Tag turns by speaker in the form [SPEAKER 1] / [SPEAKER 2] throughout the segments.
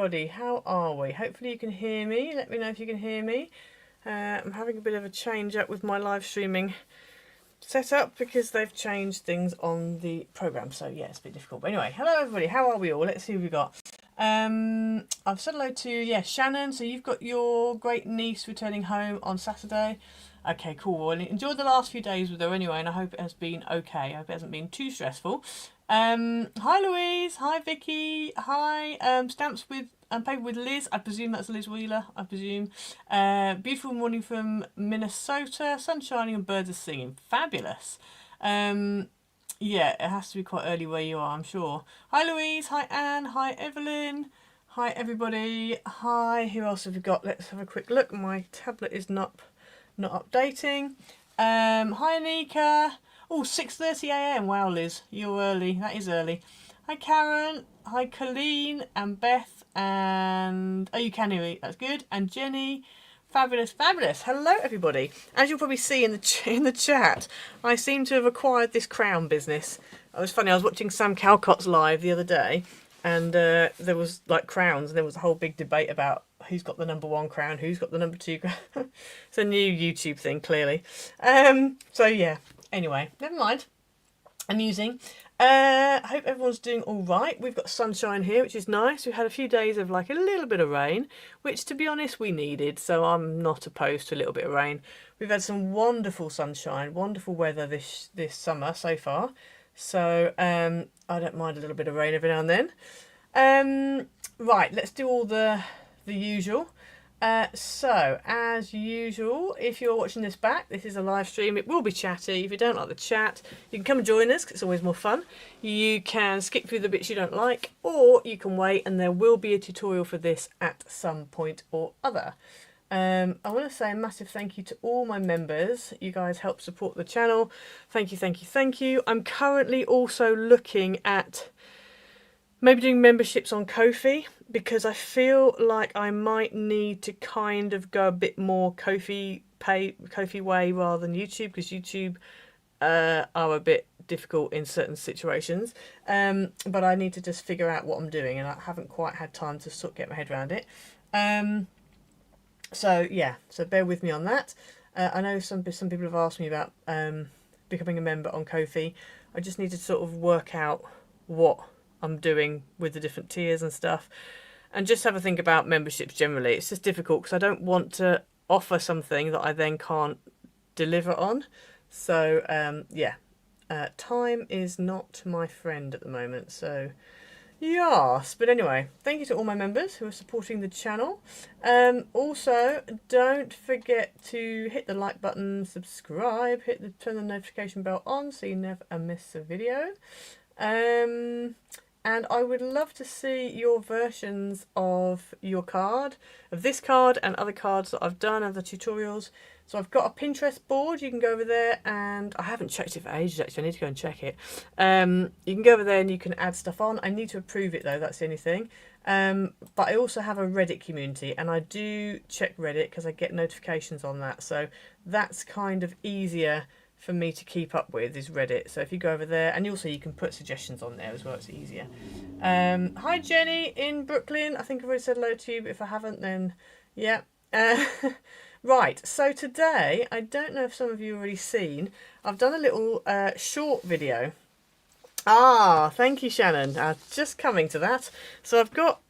[SPEAKER 1] everybody, how are we? Hopefully you can hear me. Let me know if you can hear me. I'm having a bit of a change up with my live streaming setup because they've changed things on the program, so yeah, it's a bit difficult. But anyway, hello everybody, how are we all? Let's see who we got. I've said hello to Shannon. So you've got your great niece returning home on Saturday. Okay, cool. Well, enjoyed the last few days with her anyway, and I hope it has been okay. I hope it hasn't been too stressful. Hi Louise, hi Vicky, hi Stamps with Paper with Liz. I presume that's Liz Wheeler, I presume. Beautiful morning from Minnesota, sun shining and birds are singing. Fabulous. Yeah, it has to be quite early where you are, I'm sure. Hi Louise, hi Anne, hi Evelyn, hi everybody, hi, who else have we got? Let's have a quick look. My tablet is not updating. Hi Anika. Oh, 6:30 a.m. Wow, Liz, you're early. That is early. Hi Karen, hi Colleen and Beth, and oh, you can hear me, that's good. And Jenny. Fabulous, fabulous. Hello, everybody. As you'll probably see in the chat, I seem to have acquired this crown business. It was funny. I was watching Sam Calcott's live the other day, and there was like crowns, and there was a whole big debate about who's got the #1 crown, who's got the #2 crown. It's a new YouTube thing, clearly. So yeah. Anyway, never mind. Amusing. I hope everyone's doing all right. We've got sunshine here, which is nice. We've had a few days of like a little bit of rain, which to be honest we needed, so I'm not opposed to a little bit of rain. We've had some wonderful sunshine, wonderful weather this summer so far, so I don't mind a little bit of rain every now and then. Right, let's do all the usual. So, as usual, if you're watching this back, this is a live stream. It will be chatty. If you don't like the chat, you can come and join us because it's always more fun. You can skip through the bits you don't like, or you can wait, and there will be a tutorial for this at some point or other. I want to say a massive thank you to all my members. You guys help support the channel. Thank you, thank you, thank you. I'm currently also looking at maybe doing memberships on Ko-fi, because I feel like I might need to kind of go a bit more Ko-fi way rather than YouTube, because YouTube are a bit difficult in certain situations. But I need to just figure out what I'm doing, and I haven't quite had time to sort of get my head around it. So yeah, so bear with me on that. I know some people have asked me about becoming a member on Ko-fi. I just need to sort of work out what I'm doing with the different tiers and stuff, and just have a think about memberships generally. It's just difficult because I don't want to offer something that I then can't deliver on. So yeah, time is not my friend at the moment, so yes. But anyway, thank you to all my members who are supporting the channel. Also, don't forget to hit the like button, subscribe, turn the notification bell on so you never miss a video. And I would love to see your versions of your card, of this card and other cards that I've done, other tutorials. So I've got a Pinterest board. You can go over there, and I haven't checked it for ages actually. I need to go and check it. You can go over there and you can add stuff on. I need to approve it though, that's the only thing. But I also have a Reddit community, and I do check Reddit because I get notifications on that. So that's kind of easier for me to keep up with, is Reddit. So if you go over there, and also you can put suggestions on there as well, it's easier. Hi Jenny in Brooklyn. I think I've already said hello to you, but if I haven't, then yeah. Right, so today, I don't know if some of you have already seen, I've done a little short video. Ah, thank you Shannon. Just coming to that. So I've got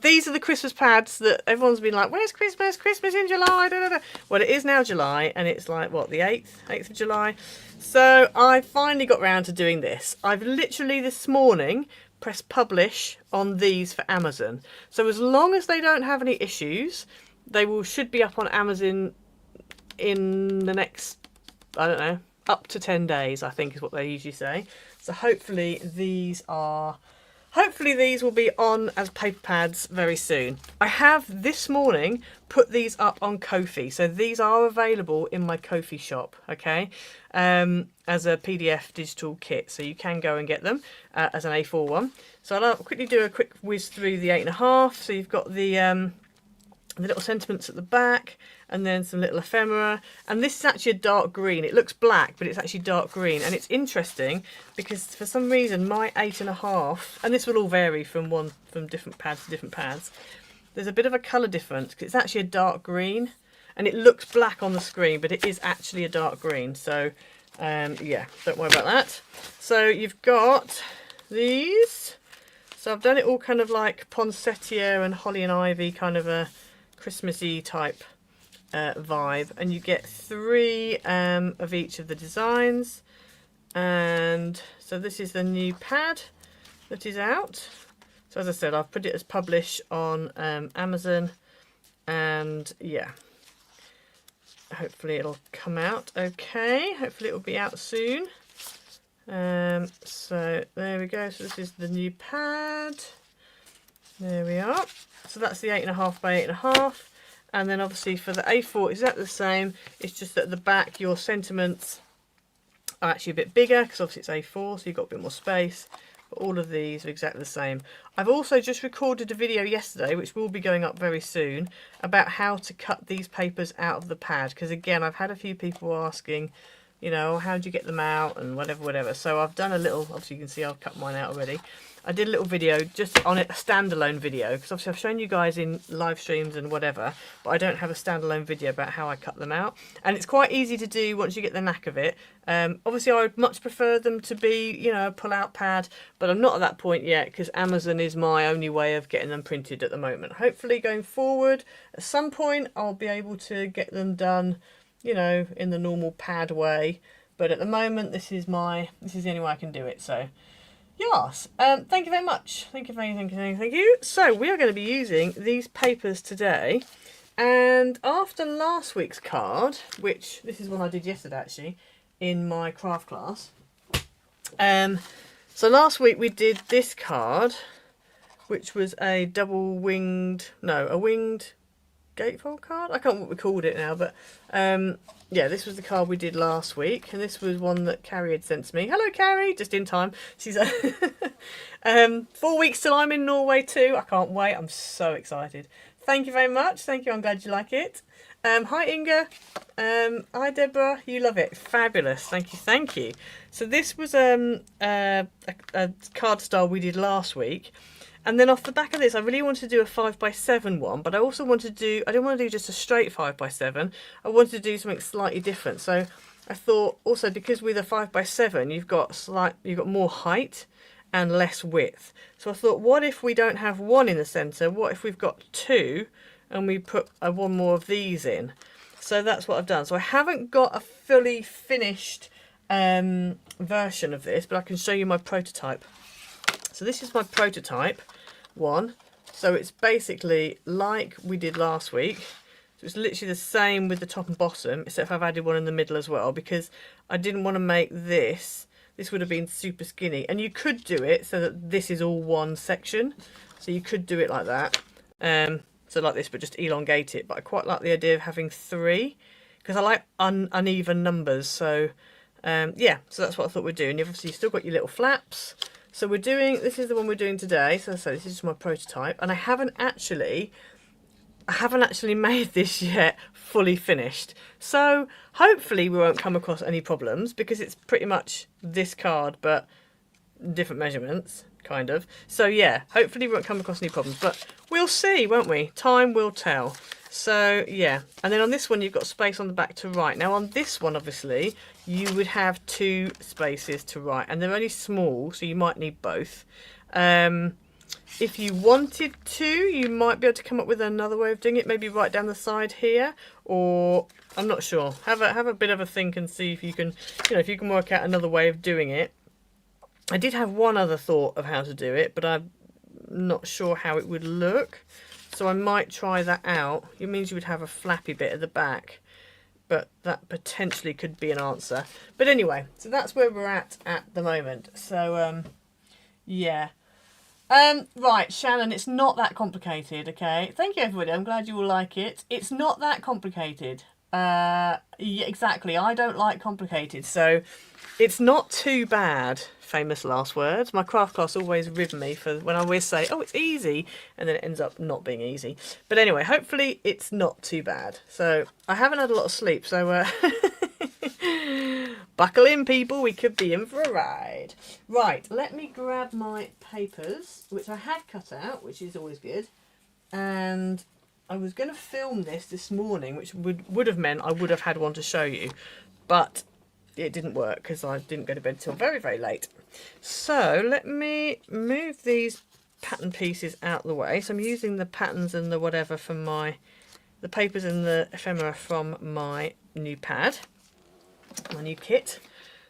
[SPEAKER 1] these are the Christmas pads that everyone's been like, where's Christmas? Christmas in July. Da, da, da. Well, it is now July, and it's like, what, the 8th of July? So I finally got round to doing this. I've literally this morning pressed publish on these for Amazon. So as long as they don't have any issues, they should be up on Amazon in the next, I don't know, up to 10 days, I think is what they usually say. So hopefully these will be on as paper pads very soon. I have this morning put these up on Ko-fi, so these are available in my Ko-fi shop, okay, as a PDF digital kit, so you can go and get them as an A4 one. So I'll quickly do a quick whiz through the 8.5. So you've got the the little sentiments at the back, and then some little ephemera. And this is actually a dark green. It looks black, but it's actually dark green. And it's interesting because for some reason my 8.5, and this will all vary from different pads to different pads, there's a bit of a colour difference because it's actually a dark green, and it looks black on the screen, but it is actually a dark green. So yeah, don't worry about that. So you've got these. So I've done it all kind of like poinsettia and holly and ivy, kind of a Christmassy type vibe, and you get 3 of each of the designs. And so this is the new pad that is out. So as I said, I've put it as publish on Amazon, and yeah, hopefully it'll come out okay. Hopefully it'll be out soon. So there we go. So this is the new pad. There we are. So that's the 8.5 by 8.5, and then obviously for the A4 it's exactly the same. It's just that at the back your sentiments are actually a bit bigger because obviously it's A4, so you've got a bit more space. But all of these are exactly the same. I've also just recorded a video yesterday, which will be going up very soon, about how to cut these papers out of the pad. Because again, I've had a few people asking, you know, how do you get them out and whatever. So I've done a little, obviously you can see I've cut mine out already. I did a little video just on it, a standalone video, because obviously I've shown you guys in live streams and whatever, but I don't have a standalone video about how I cut them out. And it's quite easy to do once you get the knack of it. Obviously I would much prefer them to be, you know, a pull-out pad, but I'm not at that point yet because Amazon is my only way of getting them printed at the moment. Hopefully going forward, at some point I'll be able to get them done, you know, in the normal pad way. But at the moment, this is the only way I can do it. So, yes. Thank you very much. Thank you. So we are going to be using these papers today. And after last week's card, which this is one I did yesterday actually in my craft class. So last week we did this card, which was a winged gatefold card. I can't remember what we called it now, but yeah, this was the card we did last week, and this was one that Carrie had sent to me. Hello Carrie, just in time. She's 4 weeks till I'm in Norway too. I can't wait. I'm so excited. Thank you very much. Thank you. I'm glad you like it. Hi Inga. Hi Deborah. You love it. Fabulous. Thank you. So this was a card style we did last week. And then off the back of this, I really wanted to do a 5x7 one, but I also wanted to do, I didn't want to do just a straight 5x7. I wanted to do something slightly different. So I thought also, because with a 5x7, you've got more height and less width. So I thought, what if we don't have one in the center? What if we've got 2 and we put one more of these in? So that's what I've done. So I haven't got a fully finished version of this, but I can show you my prototype. So this is my prototype one. So it's basically like we did last week. So it's literally the same with the top and bottom, except I've added one in the middle as well, because I didn't want to make this. This would have been super skinny. And you could do it so that this is all one section. So you could do it like that. So like this, but just elongate it. But I quite like the idea of having 3, because I like uneven numbers. So yeah, so that's what I thought we'd do. And you've obviously still got your little flaps. So this is the one we're doing today. So this is my prototype, and I haven't actually made this yet fully finished. So hopefully we won't come across any problems, because it's pretty much this card, but different measurements, kind of. So yeah, hopefully we won't come across any problems, but we'll see, won't we? Time will tell. So yeah, and then on this one you've got space on the back to write. Now on this one, obviously, you would have 2 spaces to write, and they're only small, so you might need both. If you wanted to, you might be able to come up with another way of doing it, maybe right down the side here, or I'm not sure. Have a bit of a think and see if you can, if you can work out another way of doing it. I did have one other thought of how to do it, but I'm not sure how it would look. So I might try that out. It means you would have a flappy bit at the back, but that potentially could be an answer. But anyway, so that's where we're at the moment. So yeah. Right, Shannon, it's not that complicated, okay? Thank you, everybody. I'm glad you all like it. It's not that complicated. Yeah, exactly. I don't like complicated, so it's not too bad. Famous last words. My craft class always rib me for when I always say, oh, it's easy, and then it ends up not being easy. But anyway, hopefully it's not too bad. So I haven't had a lot of sleep, so buckle in, people. We could be in for a ride. Right, let me grab my papers, which I had cut out, which is always good. And I was going to film this morning, which would have meant I would have had one to show you. But it didn't work because I didn't go to bed till very, very late. So let me move these pattern pieces out of the way. So I'm using the patterns and the whatever from the papers and the ephemera from my new pad, my new kit.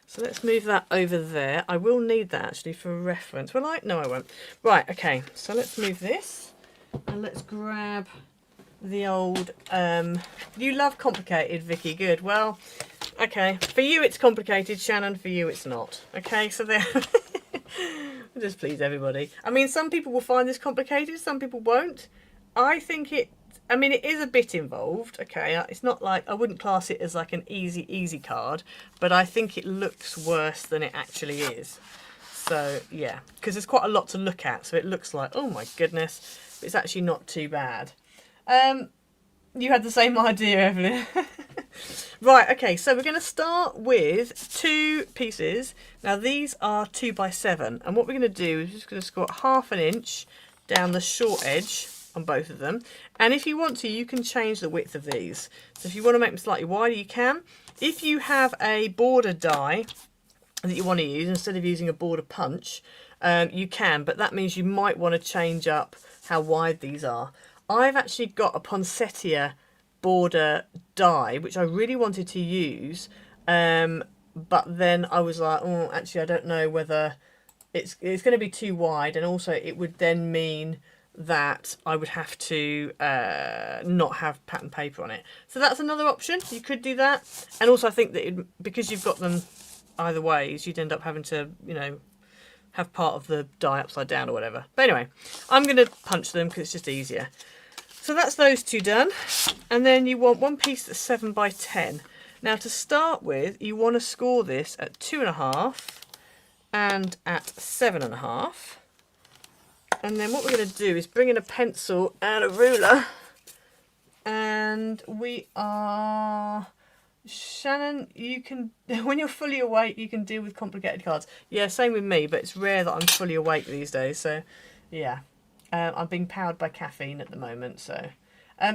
[SPEAKER 1] So let's move that over there. I will need that actually for reference. Will I? No, I won't. Right, okay. So let's move this and let's grab the old, you love complicated, Vicky. Good. Well, okay. For you it's complicated, Shannon. For you it's not. Okay, so there. I'll just please everybody. I mean, some people will find this complicated, some people won't. I think it is a bit involved. Okay, it's not like, I wouldn't class it as like an easy card, but I think it looks worse than it actually is. So yeah, because there's quite a lot to look at, so it looks like, oh my goodness, but it's actually not too bad. You had the same idea, Evelyn. Right, okay, so we're going to start with 2 pieces. Now these are 2 by 7, and what we're going to do is just going to score 1/2 inch down the short edge on both of them. And if you want to, you can change the width of these. So if you want to make them slightly wider, you can. If you have a border die that you want to use instead of using a border punch, you can, but that means you might want to change up how wide these are. I've actually got a poinsettia border die, which I really wanted to use, but then I was like, oh, actually I don't know whether it's going to be too wide, and also it would then mean that I would have to not have pattern paper on it. So that's another option. You could do that, and also I think that because you've got them either ways, you'd end up having to, you know, have part of the die upside down or whatever. But anyway, I'm going to punch them because it's just easier. So that's those 2 done, and then you want one piece that's 7 by 10. Now to start with, you want to score this at 2.5 and at 7.5. And then what we're going to do is bring in a pencil and a ruler, and we are... Shannon, you can, when you're fully awake, you can deal with complicated cards. Yeah, same with me, but it's rare that I'm fully awake these days, so yeah. I'm being powered by caffeine at the moment, so.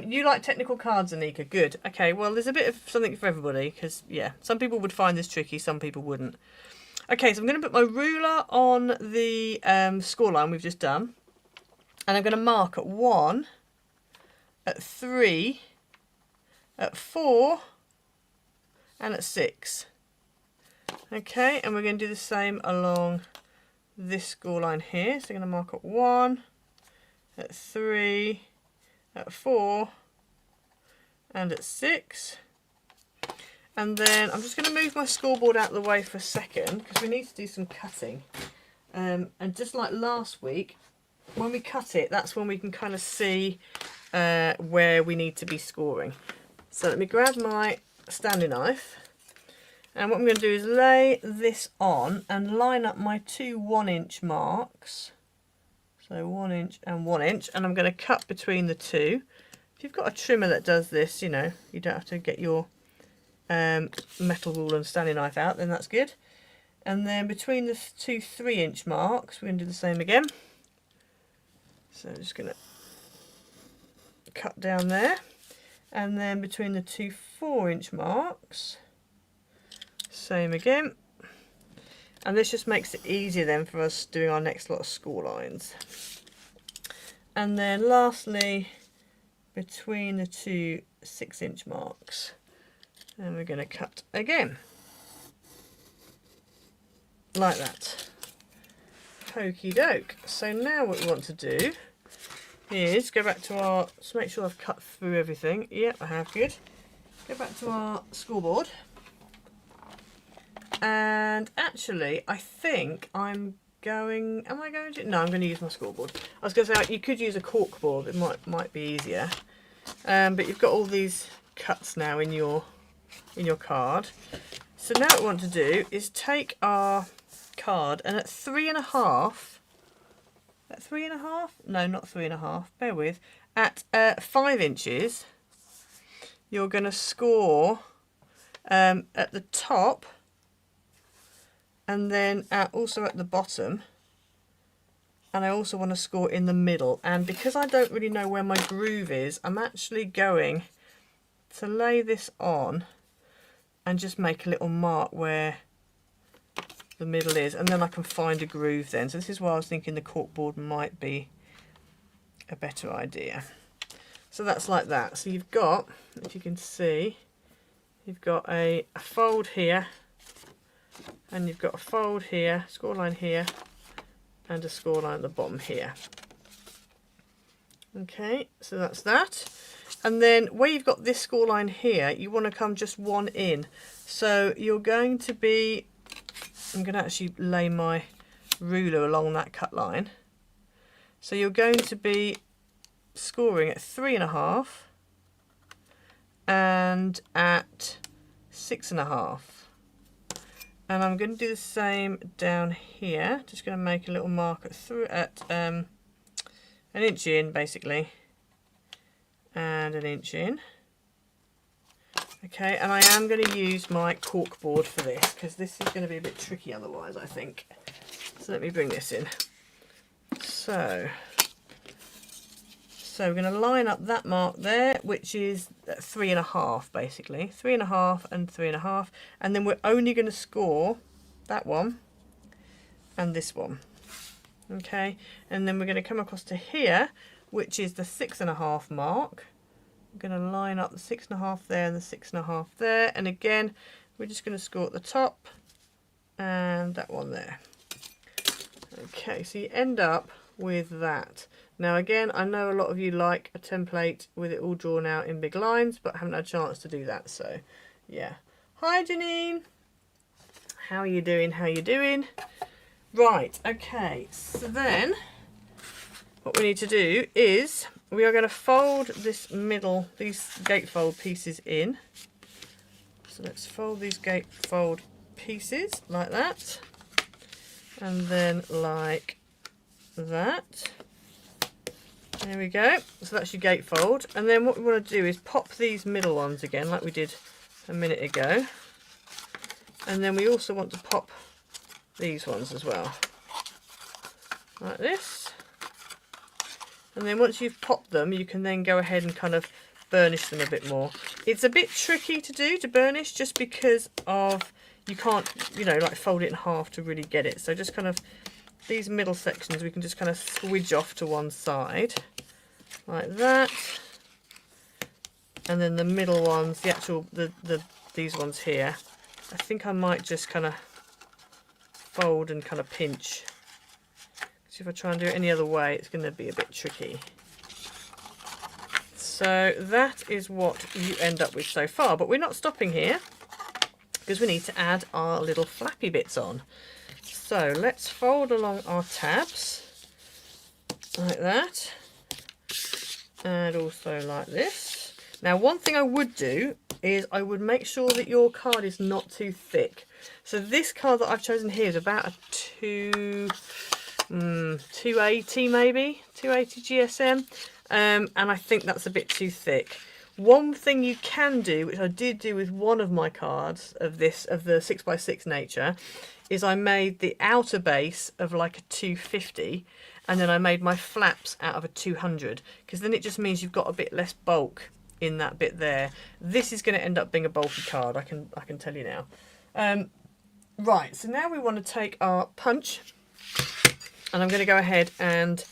[SPEAKER 1] You like technical cards, Anika? Good. Okay, well, there's a bit of something for everybody, because, yeah, some people would find this tricky, some people wouldn't. Okay, so I'm going to put my ruler on the score line we've just done, and I'm going to mark at 1, at 3, at 4, and at 6. Okay, and we're going to do the same along this score line here. So I'm going to mark at 1, at 3, at 4, and at 6. And then I'm just going to move my scoreboard out of the way for a second because we need to do some cutting. And just like last week, when we cut it, that's when we can kind of see where we need to be scoring. So let me grab my Stanley knife, and what I'm going to do is lay this on and line up my 2 1-inch marks. So 1 inch and 1 inch, and I'm going to cut between the 2. If you've got a trimmer that does this, you know, you don't have to get your metal rule and Stanley knife out, then that's good. And then between the 2 3-inch marks, we're going to do the same again. So I'm just going to cut down there. And then between the 2 4-inch marks, same again. And this just makes it easier then for us doing our next lot of score lines. And then lastly, between the 2 6-inch marks, and we're going to cut again, like that. Okie doke. So now what we want to do is go back to our, just make sure I've cut through everything. Yep, I have, good. Go back to our scoreboard. And actually, I think I'm going, am I going to? No, I'm going to use my scoreboard. I was going to say, you could use a cork board, it might be easier. But you've got all these cuts now in your card. So now what we want to do is take our card and at 3.5, at 3.5? No, not 3.5, bear with. At 5 inches, you're going to score at the top and then also at the bottom. And I also want to score in the middle. And because I don't really know where my groove is, I'm actually going to lay this on and just make a little mark where the middle is. And then I can find a groove then. So this is why I was thinking the corkboard might be a better idea. So that's like that. So you've got, if you can see, you've got a fold here. And you've got a fold here, score line here. And a score line at the bottom here. Okay, so that's that. And then where you've got this score line here, you want to come just one in. So you're going to be, I'm going to actually lay my ruler along that cut line. So you're going to be scoring at 3.5 and at 6.5. And I'm going to do the same down here. Just going to make a little mark at an inch in, basically, and an inch in. Okay, and I am going to use my cork board for this because this is going to be a bit tricky otherwise, I think. So let me bring this in. So we're going to line up that mark there, which is 3.5 basically. 3.5 and 3.5. And then we're only going to score that one and this one. Okay, and then we're going to come across to here, which is the 6.5 mark. I'm going to line up the 6.5 there and the 6.5 there. And again, we're just going to score at the top and that one there. Okay, so you end up with that. Now again, I know a lot of you like a template with it all drawn out in big lines, but I haven't had a chance to do that, so yeah. Hi Janine! How are you doing? How are you doing? Right, okay, so then what we need to do is we are going to fold this middle, these gatefold pieces in. So let's fold these gatefold pieces like that, and then like that. There we go. So that's your gatefold. And then what we want to do is pop these middle ones again, like we did a minute ago. And then we also want to pop these ones as well, like this. And then once you've popped them, you can then go ahead and kind of burnish them a bit more. It's a bit tricky to burnish just because of, you can't, you know, like fold it in half to really get it. So just kind of these middle sections we can just kind of swidge off to one side like that, and then the middle ones, the actual these ones here, I think I might just kind of fold and kind of pinch. So if I try and do it any other way, it's going to be a bit tricky. So that is what you end up with so far, but we're not stopping here because we need to add our little flappy bits on. So let's fold along our tabs like that, and also like this. Now one thing I would do is I would make sure that your card is not too thick. So this card that I've chosen here is about a 280 maybe, 280 GSM, and I think that's a bit too thick. One thing you can do, which I did do with one of my cards of the 6x6 nature, is I made the outer base of like a 250 and then I made my flaps out of a 200, because then it just means you've got a bit less bulk in that bit there. This is going to end up being a bulky card, I can tell you now. Right, so now we want to take our punch, and I'm going to go ahead and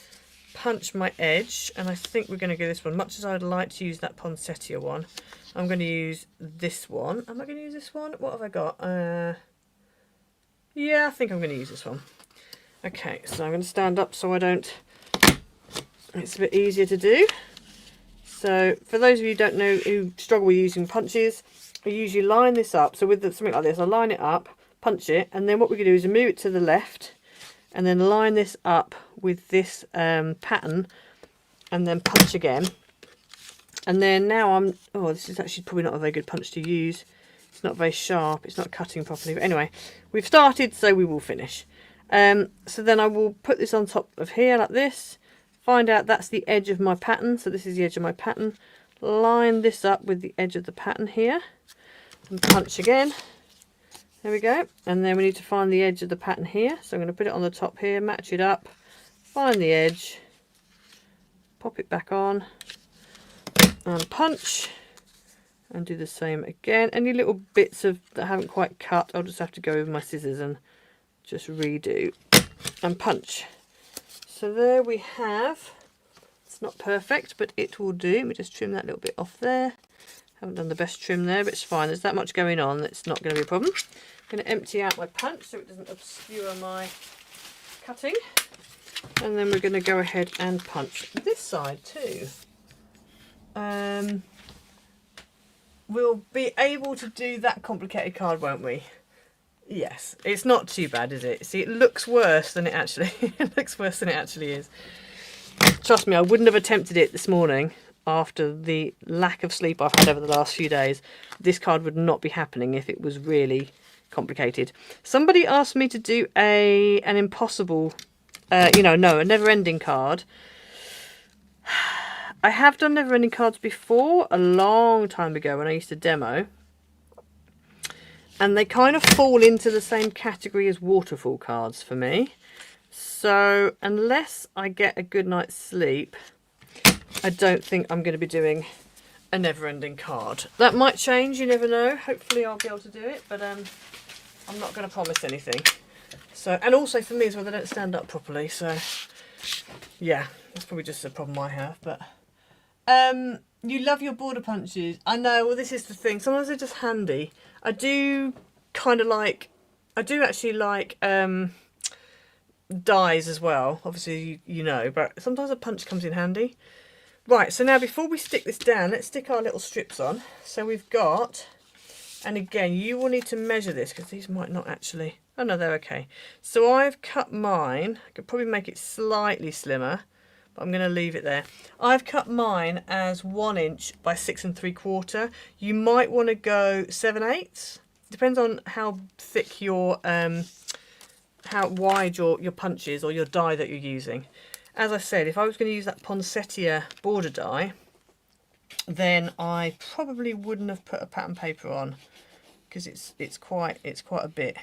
[SPEAKER 1] punch my edge, and I think we're going to go this one. Much as I'd like to use that poinsettia one, I'm going to use this one. Am I going to use this one? What have I got? Yeah, I think I'm going to use this one. Okay, so I'm going to stand up so I don't, it's a bit easier to do. So for those of you who don't know, who struggle with using punches, I usually line this up. So with something like this, I line it up, punch it, and then what we can do is move it to the left and then line this up with this pattern and then punch again. And then now this is actually probably not a very good punch to use. It's not very sharp, it's not cutting properly. But anyway, we've started, so we will finish. So then I will put this on top of here like this. Find out that's the edge of my pattern. So this is the edge of my pattern. Line this up with the edge of the pattern here. And punch again. There we go. And then we need to find the edge of the pattern here. So I'm going to put it on the top here, match it up, find the edge, pop it back on, and punch. And do the same again. Any little bits that haven't quite cut, I'll just have to go with my scissors and just redo and punch. So there we have. It's not perfect, but it will do. Let me just trim that little bit off there. Haven't done the best trim there, but it's fine. There's that much going on. It's not going to be a problem. I'm going to empty out my punch so it doesn't obscure my cutting. And then we're going to go ahead and punch this side too. We'll be able to do that complicated card, won't we? Yes. It's not too bad, is it? See, it looks worse than it actually it looks worse than it actually is. Trust me, I wouldn't have attempted it this morning after the lack of sleep I've had over the last few days. This card would not be happening if it was really complicated. Somebody asked me to do an impossible, a never-ending card. I have done never-ending cards before, a long time ago when I used to demo. And they kind of fall into the same category as waterfall cards for me. So unless I get a good night's sleep, I don't think I'm going to be doing a never-ending card. That might change, you never know. Hopefully I'll be able to do it, but I'm not going to promise anything. So, and also for me as well, they don't stand up properly. So yeah, that's probably just a problem I have. But you love your border punches. I know. Well, this is the thing. Sometimes they're just handy. I do actually like dies as well. Obviously, you know, but sometimes a punch comes in handy. Right, so now before we stick this down, let's stick our little strips on. So we've got, and again, you will need to measure this because these might not actually, oh no, they're okay. So I've cut mine, I could probably make it slightly slimmer, but I'm going to leave it there. I've cut mine as 1 inch by 6 3/4. You might want to go 7/8. Depends on how thick your, how wide your punch is or your die that you're using. As I said, if I was going to use that poinsettia border die, then I probably wouldn't have put a pattern paper on because it's quite a bit,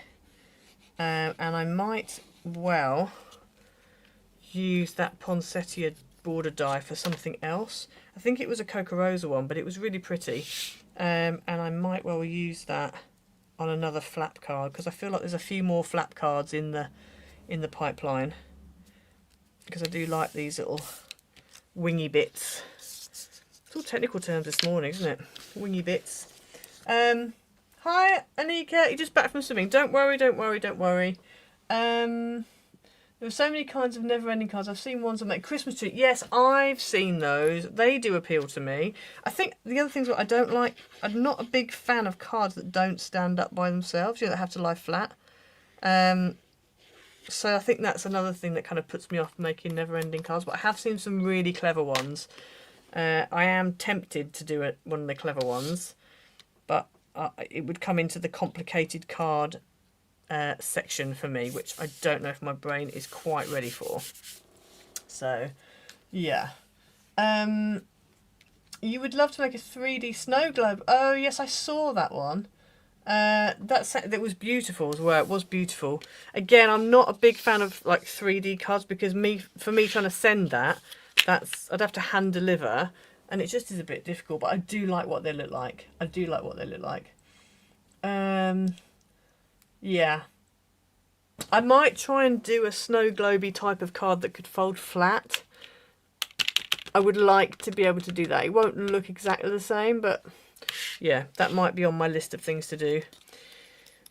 [SPEAKER 1] and I might well use that poinsettia border die for something else. I think it was a Coca Rosa one, but it was really pretty, and I might well use that on another flap card because I feel like there's a few more flap cards in the pipeline. Because I do like these little wingy bits. It's all technical terms this morning, isn't it? Wingy bits. Hi, Anika. You're just back from swimming. Don't worry, don't worry, don't worry. There are so many kinds of never-ending cards. I've seen ones that make Christmas tree. Yes, I've seen those. They do appeal to me. I think the other things that I don't like, I'm not a big fan of cards that don't stand up by themselves. You know, that have to lie flat. So I think that's another thing that kind of puts me off making never-ending cards. But I have seen some really clever ones. I am tempted to do one of the clever ones, but it would come into the complicated card section for me, which I don't know if my brain is quite ready for. So, yeah. You would love to make a 3D snow globe. Oh, yes, I saw that one. That was beautiful as well. It was beautiful. Again, I'm not a big fan of like 3D cards because for me trying to send that, I'd have to hand deliver, and it just is a bit difficult. But I do like what they look like. I do like what they look like. Yeah. I might try and do a snow globey type of card that could fold flat. I would like to be able to do that. It won't look exactly the same, but yeah, that might be on my list of things to do.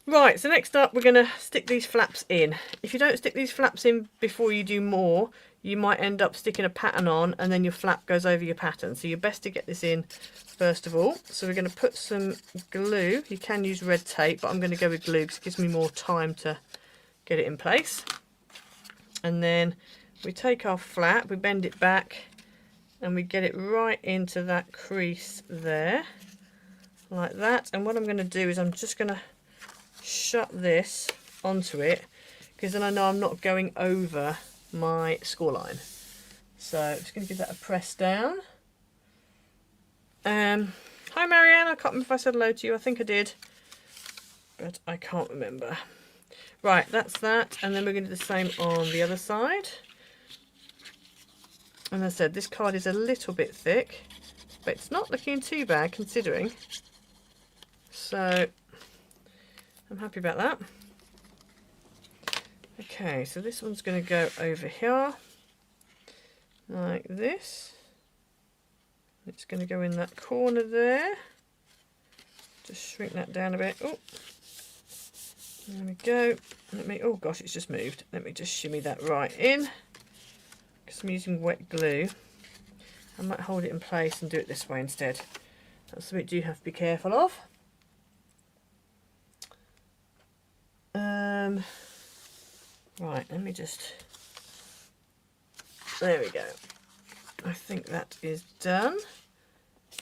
[SPEAKER 1] Right, so next up we're going to stick these flaps in. If you don't stick these flaps in before you do more, you might end up sticking a pattern on and then your flap goes over your pattern. So you're best to get this in first of all. So we're going to put some glue. You can use red tape, but I'm going to go with glue because it gives me more time to get it in place. And then we take our flap, we bend it back, and we get it right into that crease there, like that. And what I'm going to do is I'm just going to shut this onto it, because then I know I'm not going over my score line. So I'm just going to give that a press down. Hi Marianne, I can't remember if I said hello to you. I think I did, but I can't remember. Right, that's that, and then we're going to do the same on the other side. And as I said, this card is a little bit thick, but it's not looking too bad considering. So I'm happy about that. Okay, so this one's going to go over here, like this. It's going to go in that corner there. Just shrink that down a bit. Oh, there we go. Let me, oh gosh, it's just moved. Let me just shimmy that right in, because I'm using wet glue. I might hold it in place and do it this way instead. That's something you do have to be careful of. Right, let me just, there we go. I think that is done.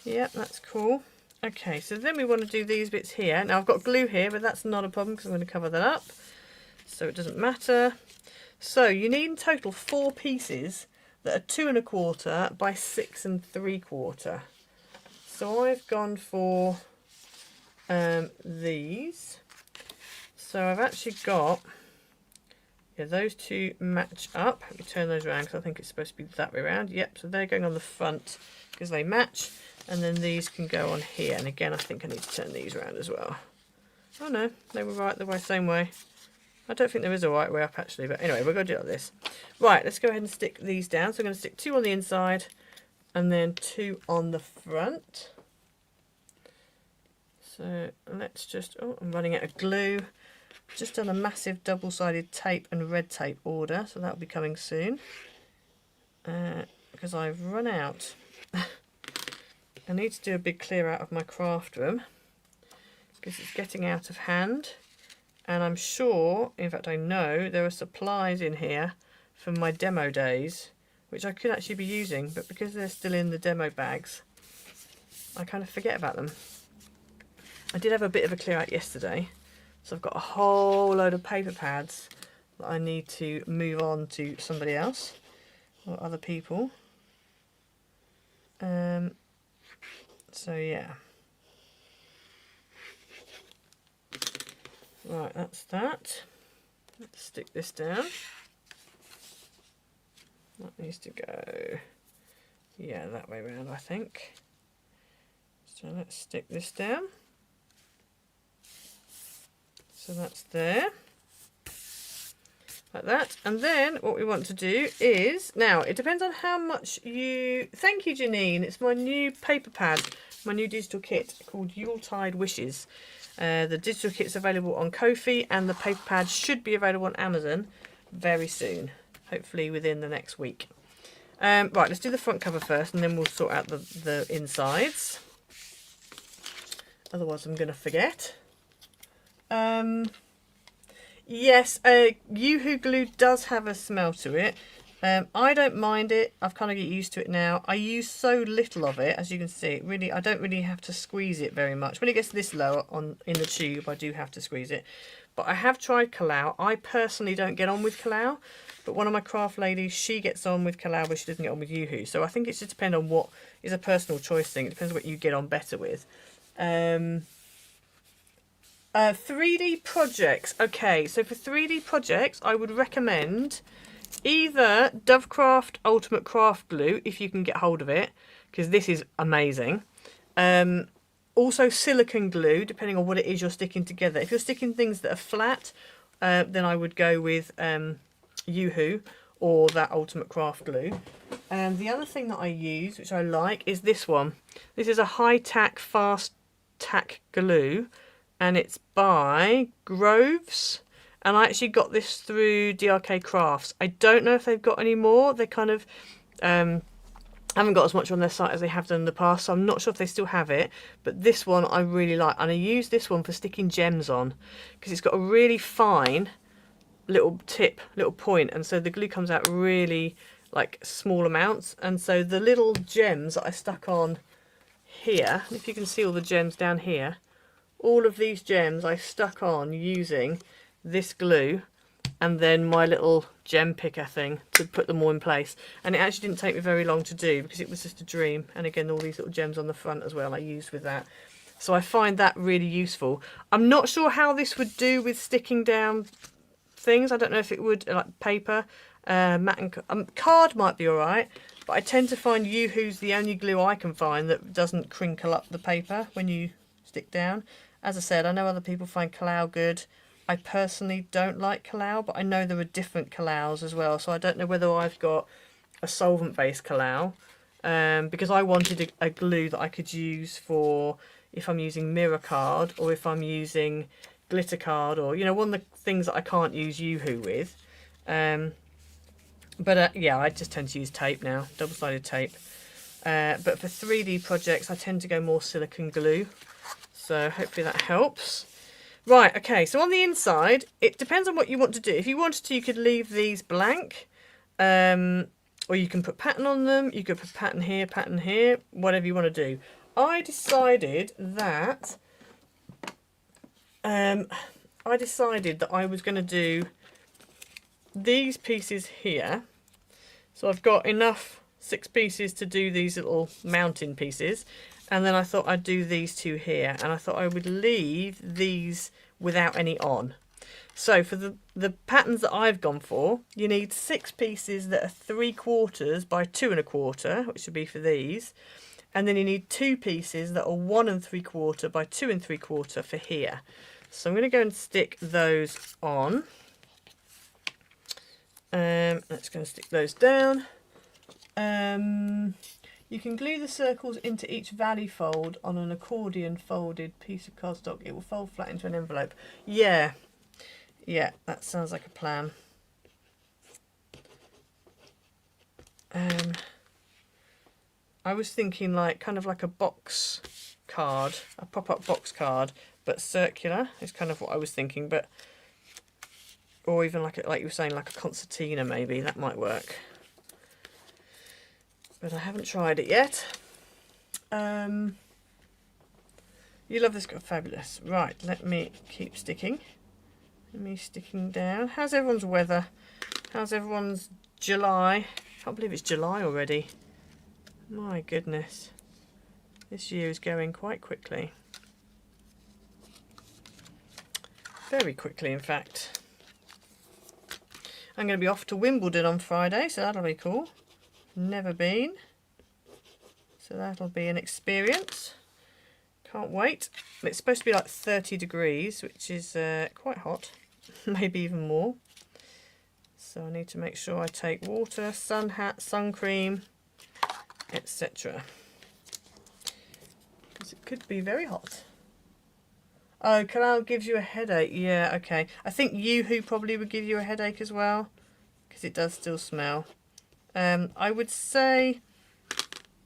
[SPEAKER 1] Yep, that's cool. Okay, so then we want to do these bits here. Now I've got glue here, but that's not a problem because I'm going to cover that up, so it doesn't matter. So you need in total 4 pieces that are 2 1/4 by 6 3/4. So I've gone for these. So I've actually got, yeah, those two match up. Let me turn those around because I think it's supposed to be that way around. Yep, so they're going on the front because they match. And then these can go on here. And again, I think I need to turn these around as well. Oh no, they were right the same way. I don't think there is a right way up actually, but anyway, we're going to do it like this. Right, let's go ahead and stick these down. So I'm going to stick 2 on the inside and then 2 on the front. So let's just, oh, I'm running out of glue. Just done a massive double-sided tape and red tape order, so that'll be coming soon. Because I've run out. I need to do a big clear out of my craft room because it's getting out of hand. And I'm sure, in fact I know, there are supplies in here from my demo days, which I could actually be using, but because they're still in the demo bags, I kind of forget about them. I did have a bit of a clear out yesterday. So I've got a whole load of paper pads that I need to move on to somebody else or other people. So yeah. Right, that's that. Let's stick this down. That needs to go, yeah, that way around, I think. So let's stick this down. So that's there, like that. And then what we want to do is, now it depends on how much you, thank you Janine, it's my new paper pad, my new digital kit called Yuletide Wishes. The digital kit's available on Ko-fi and the paper pad should be available on Amazon very soon, hopefully within the next week. Right, let's do the front cover first and then we'll sort out the insides. Otherwise I'm going to forget. Yes, Yoo-hoo glue does have a smell to it. I don't mind it. I've kind of get used to it now. I use so little of it, as you can see. Really, I don't really have to squeeze it very much. When it gets this low in the tube, I do have to squeeze it. But I have tried Kalau. I personally don't get on with Kalau, but one of my craft ladies, she gets on with Kalau, but she doesn't get on with Yoo-hoo. So I think it just depends on what is a personal choice thing. It depends on what you get on better with. 3D projects. Okay, so for 3D projects, I would recommend either Dovecraft Ultimate Craft Glue, if you can get hold of it, because this is amazing. Also silicone glue, depending on what it is you're sticking together. If you're sticking things that are flat, then I would go with Yoo-hoo or that Ultimate Craft Glue. The other thing that I use, which I like, is this one. This is a high-tack, fast-tack glue. And it's by Groves, and I actually got this through DRK Crafts. I don't know if they've got any more. They kind of haven't got as much on their site as they have done in the past, so I'm not sure if they still have it. But this one I really like, and I use this one for sticking gems on because it's got a really fine little tip, little point, and so the glue comes out really like small amounts, and so the little gems that I stuck on here, if you can see all the gems down here, all of these gems I stuck on using this glue and then my little gem picker thing to put them all in place. And it actually didn't take me very long to do because it was just a dream. And again, all these little gems on the front as well I used with that. So I find that really useful. I'm not sure how this would do with sticking down things. I don't know if it would, like paper, matte and card might be alright. But I tend to find Yoo-Hoo's the only glue I can find that doesn't crinkle up the paper when you stick down. As I said, I know other people find Kalau good. I personally don't like Kalau, but I know there are different Kalaus as well. So I don't know whether I've got a solvent-based Kalau, because I wanted a glue that I could use for if I'm using mirror card or if I'm using glitter card, or, you know, one of the things that I can't use Yoo-Hoo with. But yeah, I just tend to use tape now, double-sided tape. But for 3D projects, I tend to go more silicone glue. So hopefully that helps. Right, okay, so on the inside, it depends on what you want to do. If you wanted to, you could leave these blank, or you can put pattern on them. You could put pattern here, whatever you want to do. I decided that I was going to do these pieces here. So I've got enough 6 pieces to do these little mountain pieces. And then I thought I'd do these 2 here, and I thought I would leave these without any on. So for the patterns that I've gone for, you need 6 pieces that are 3/4 by 2 1/4, which would be for these. And then you need 2 pieces that are 1 3/4 by 2 3/4 for here. So I'm going to go and stick those on. Let's go and stick those down. You can glue the circles into each valley fold on an accordion folded piece of cardstock. It will fold flat into an envelope. Yeah, that sounds like a plan. I was thinking like kind of like a box card, a pop-up box card, but circular is kind of what I was thinking. But or even like you were saying, like a concertina, maybe that might work. But I haven't tried it yet. You love this, fabulous. Right, let me keep sticking. Let me sticking down. How's everyone's weather? How's everyone's July? I can't believe it's July already. My goodness. This year is going quite quickly. Very quickly, in fact. I'm going to be off to Wimbledon on Friday, so that'll be cool. Never been, so that'll be an experience. Can't wait. It's supposed to be like 30 degrees, which is quite hot, maybe even more. So I need to make sure I take water, sun hat, sun cream, etc. Because it could be very hot. Oh, Kalau gives you a headache. Yeah, okay. I think Yoo-Hoo probably would give you a headache as well, because it does still smell. I would say,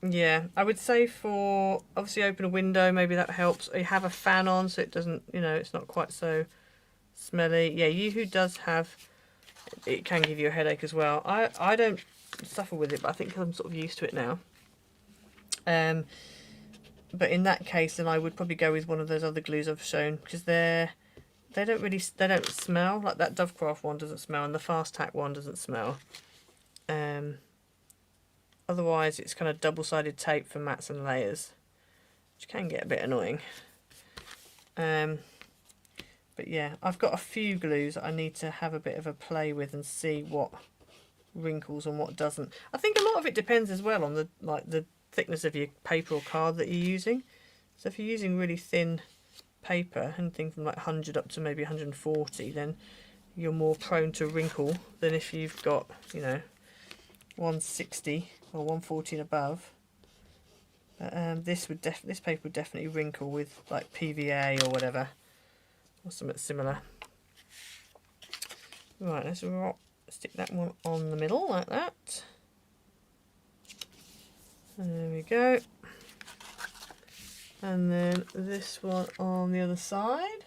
[SPEAKER 1] yeah, I would say for, obviously open a window, maybe that helps. Or you have a fan on so it doesn't, you know, it's not quite so smelly. Yeah, Yoo-Hoo does have, it can give you a headache as well. I don't suffer with it, but I think I'm sort of used to it now. But in that case, then I would probably go with one of those other glues I've shown, because they don't smell. Like that Dovecraft one doesn't smell, and the Fast Tack one doesn't smell. Otherwise it's kind of double-sided tape for mats and layers, which can get a bit annoying. But yeah, I've got a few glues that I need to have a bit of a play with and see what wrinkles and what doesn't. I think a lot of it depends as well on the thickness of your paper or card that you're using. So if you're using really thin paper, anything from like 100 up to maybe 140, then you're more prone to wrinkle than if you've got, you know, 160 or 140 and above. This paper would definitely wrinkle with like PVA or whatever, or something similar. Right, let's stick that one on the middle like that. There we go. And then this one on the other side.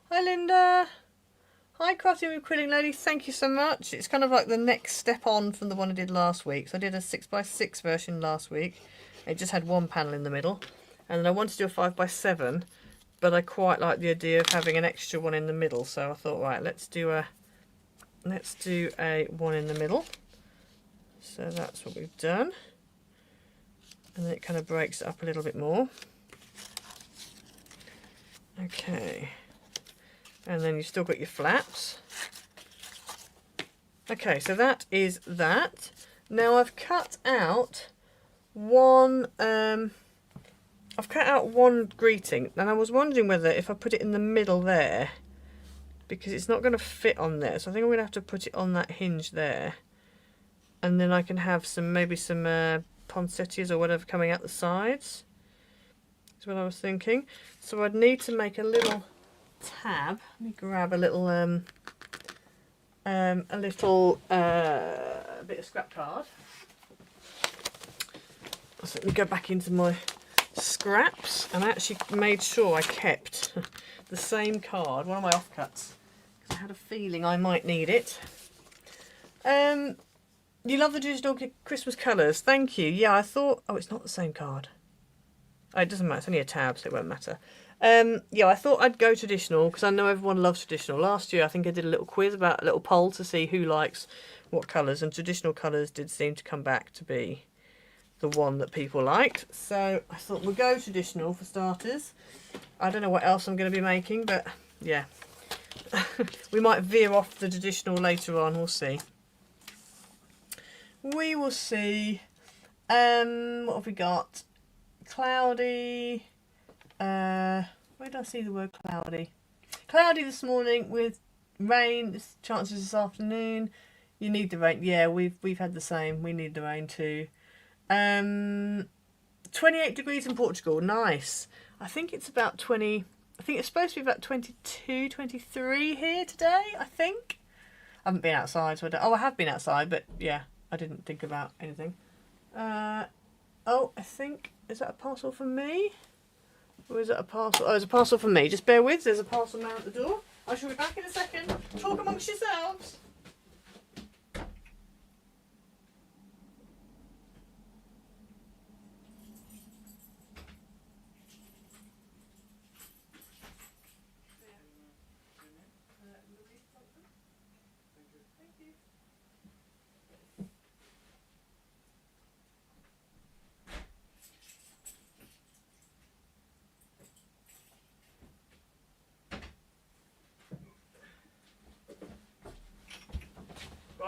[SPEAKER 1] Hi Linda. Hi, Crafting with Quilling Lady, thank you so much. It's kind of like the next step on from the one I did last week. So I did a 6x6 version last week. It just had one panel in the middle. And then I wanted to do a 5x7, but I quite like the idea of having an extra one in the middle. So I thought, right, let's do a one in the middle. So that's what we've done. And then it kind of breaks it up a little bit more. Okay. And then you've still got your flaps. Okay, so that is that. Now I've cut out one greeting, and I was wondering whether if I put it in the middle there, because it's not going to fit on there, so I think I'm going to have to put it on that hinge there, and then I can have maybe some poinsettias or whatever coming out the sides. That's what I was thinking. So I'd need to make a little tab. Let me grab a little bit of scrap card. So let me go back into my scraps, and I actually made sure I kept the same card, one of my offcuts, because I had a feeling I might need it. You love the digital Christmas colours, thank you. Yeah, I thought, oh, it's not the same card. Oh, it doesn't matter, it's only a tab, so it won't matter. Yeah, I thought I'd go traditional because I know everyone loves traditional. Last year I think I did a little quiz, about a little poll to see who likes what colours, and traditional colours did seem to come back to be the one that people liked. So I thought we'll go traditional for starters. I don't know what else I'm going to be making, but yeah. We might veer off the traditional later on, we'll see. We will see. What have we got? Cloudy. Where did I see the word cloudy? Cloudy this morning with rain. Chances this afternoon. You need the rain. Yeah, we've had the same. We need the rain too. 28 degrees in Portugal. Nice. I think it's about 20. I think it's supposed to be about 22, 23 here today. I think. I haven't been outside, so I don't. Oh, I have been outside, but yeah, I didn't think about anything. Oh, I think, is that a parcel for me? Or is that a parcel? Oh, it's a parcel for me. Just bear with, there's a parcel man at the door. I shall be back in a second. Talk amongst yourselves.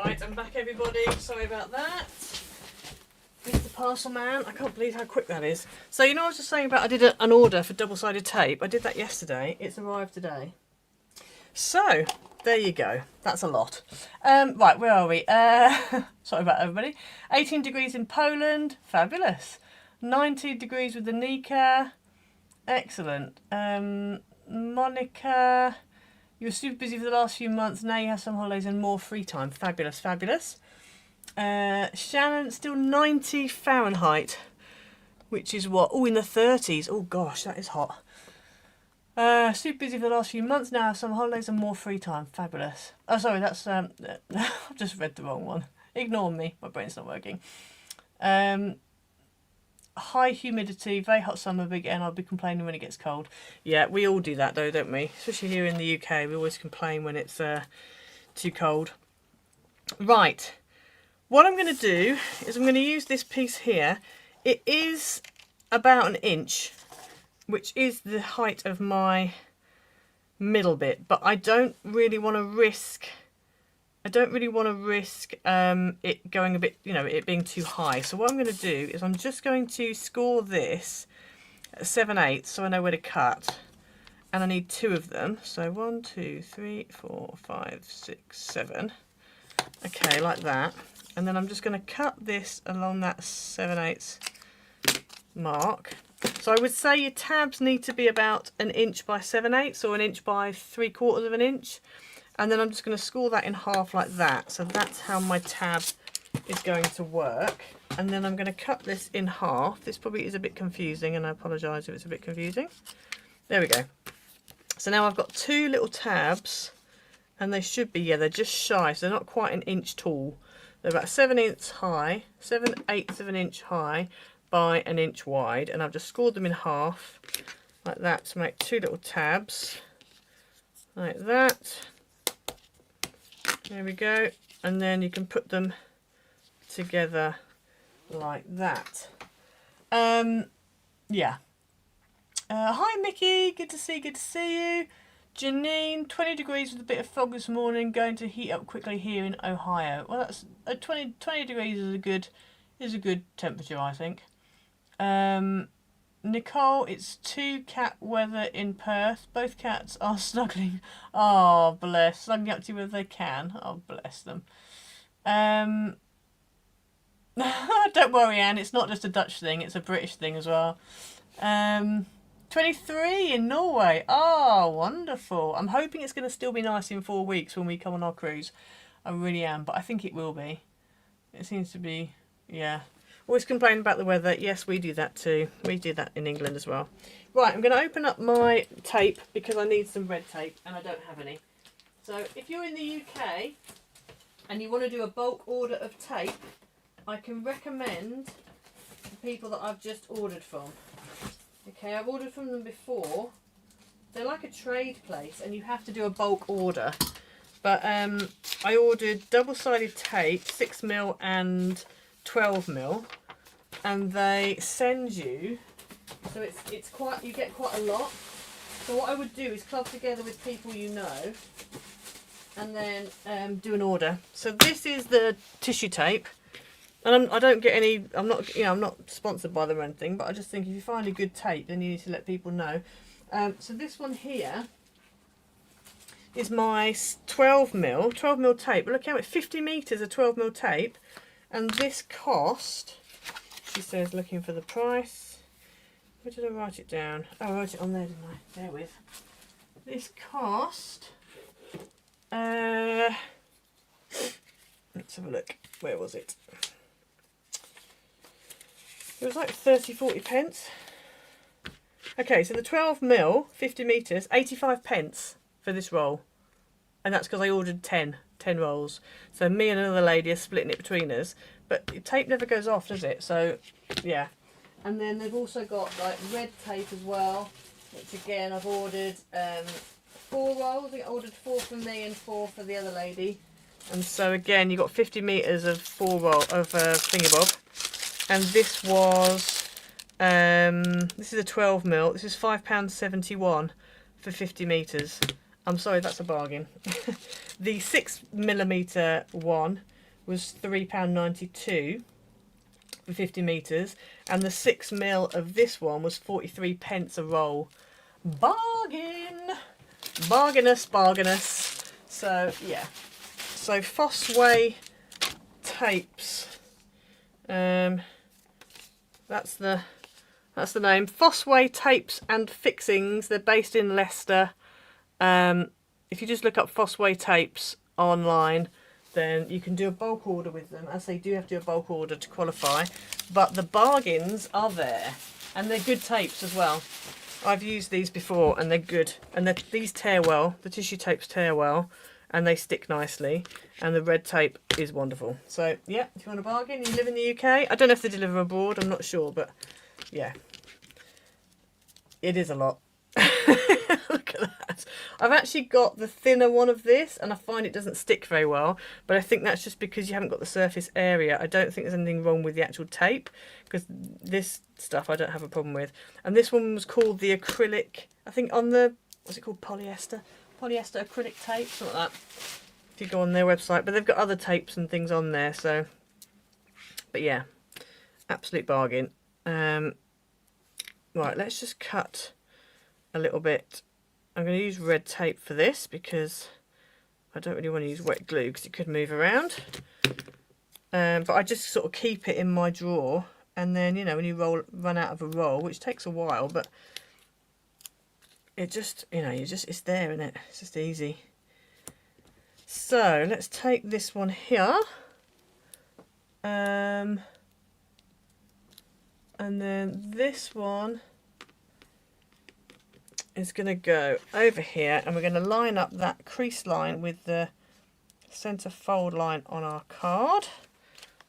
[SPEAKER 1] Right, I'm back everybody, sorry about that. Mr. Parcel Man, I can't believe how quick that is. So you know I was just saying about I did an order for double-sided tape. I did that yesterday, it's arrived today. So, there you go, that's a lot. Right, where are we? Sorry about everybody. 18 degrees in Poland, fabulous. 19 degrees with the Nika, excellent. Monica... You were super busy for the last few months. Now you have some holidays and more free time. Fabulous, fabulous. Shannon, still 90 Fahrenheit, which is what? Oh, in the 30s. Oh, gosh, that is hot. Super busy for the last few months. Now have some holidays and more free time. Fabulous. Oh, sorry, that's... I've just read the wrong one. Ignore me. My brain's not working. High humidity, very hot summer, but again I'll be complaining when it gets cold. Yeah, we all do that though, don't we? Especially here in the UK, we always complain when it's too cold. Right, what I'm going to do is I'm going to use this piece here. It is about an inch, which is the height of my middle bit, but I don't really want to risk it going a bit, you know, it being too high. So what I'm going to do is I'm just going to score this at 7/8 so I know where to cut. And I need 2 of them. So 1, 2, 3, 4, 5, 6, 7. Okay, like that. And then I'm just going to cut this along that 7/8 mark. So I would say your tabs need to be about an inch by 7/8 or an inch by 3/4 of an inch. And then I'm just going to score that in half like that. So that's how my tab is going to work. And then I'm going to cut this in half. This probably is a bit confusing, and I apologise if it's a bit confusing. There we go. So now I've got 2 little tabs and they should be, yeah, they're just shy, so they're not quite an inch tall. They're about 7/8 high, 7/8 of an inch high by an inch wide, and I've just scored them in half like that to make 2 little tabs like that. There we go, and then you can put them together like that. Yeah. Hi Mickey, good to see you. Janine, 20 degrees with a bit of fog this morning, going to heat up quickly here in Ohio. Well, that's 20 degrees is a good temperature, I think. Nicole, it's 2 cat weather in Perth. Both cats are snuggling. Oh, bless. Snuggling up to you where they can. Oh, bless them. Don't worry, Anne. It's not just a Dutch thing. It's a British thing as well. 23 in Norway. Oh, wonderful. I'm hoping it's going to still be nice in 4 weeks when we come on our cruise. I really am, but I think it will be. It seems to be, yeah. Always complain about the weather. Yes, we do that too. We do that in England as well. Right, I'm going to open up my tape because I need some red tape and I don't have any. So if you're in the UK and you want to do a bulk order of tape, I can recommend the people that I've just ordered from. Okay, I've ordered from them before. They're like a trade place and you have to do a bulk order. But I ordered double-sided tape, 6mm and 12mm, and they send you, so it's quite, you get quite a lot. So what I would do is club together with people you know and then do an order. So this is the tissue tape. And I don't get any, I'm not sponsored by them or anything, but I just think if you find a good tape, then you need to let people know. So this one here is my 12mm tape. But look how it's 50 metres of 12mm tape. And this cost, she says, looking for the price. Where did I write it down? Oh, I wrote it on there, didn't I? Bear with. This cost, let's have a look. Where was it? It was like 30-40 pence. Okay, so the 12mm, 50 metres, 85 pence for this roll. And that's because I ordered 10 rolls. So me and another lady are splitting it between us. But the tape never goes off, does it? So, yeah. And then they've also got like red tape as well, which again I've ordered 4 rolls. I think I ordered 4 for me and 4 for the other lady. And so again, you've got 50 metres of 4 roll of thingybob. And this was, this is a 12mm. This is £5.71 for 50 metres. I'm sorry, that's a bargain. The 6mm one was £3.92 for 50 metres. And the 6mm of this one was 43 pence a roll. Bargain! Bargainous. So, yeah. So, Fossway tapes. That's the name. Fossway Tapes and Fixings. They're based in Leicester. If you just look up Fossway Tapes online, then you can do a bulk order with them. As they do have to do a bulk order to qualify. But the bargains are there. And they're good tapes as well. I've used these before and they're good. And these tear well. The tissue tapes tear well. And they stick nicely, and the red tape is wonderful. So yeah, if you want a bargain, you live in the UK. I don't know if they deliver abroad, I'm not sure, but yeah, it is a lot. Look at that. I've actually got the thinner one of this, and I find it doesn't stick very well, but I think that's just because you haven't got the surface area. I don't think there's anything wrong with the actual tape, because this stuff I don't have a problem with. And this one was called the acrylic, I think on the, what's it called, polyester acrylic tape, something like that, if you go on their website. But they've got other tapes and things on there, so, but yeah, absolute bargain. Right, let's just cut a little bit. I'm going to use red tape for this because I don't really want to use wet glue because it could move around. But I just sort of keep it in my drawer, and then, you know, when you run out of a roll, which takes a while, but it just, you know, it's there, isn't it? It's just easy. So let's take this one here. And then this one is going to go over here, and we're going to line up that crease line with the centre fold line on our card,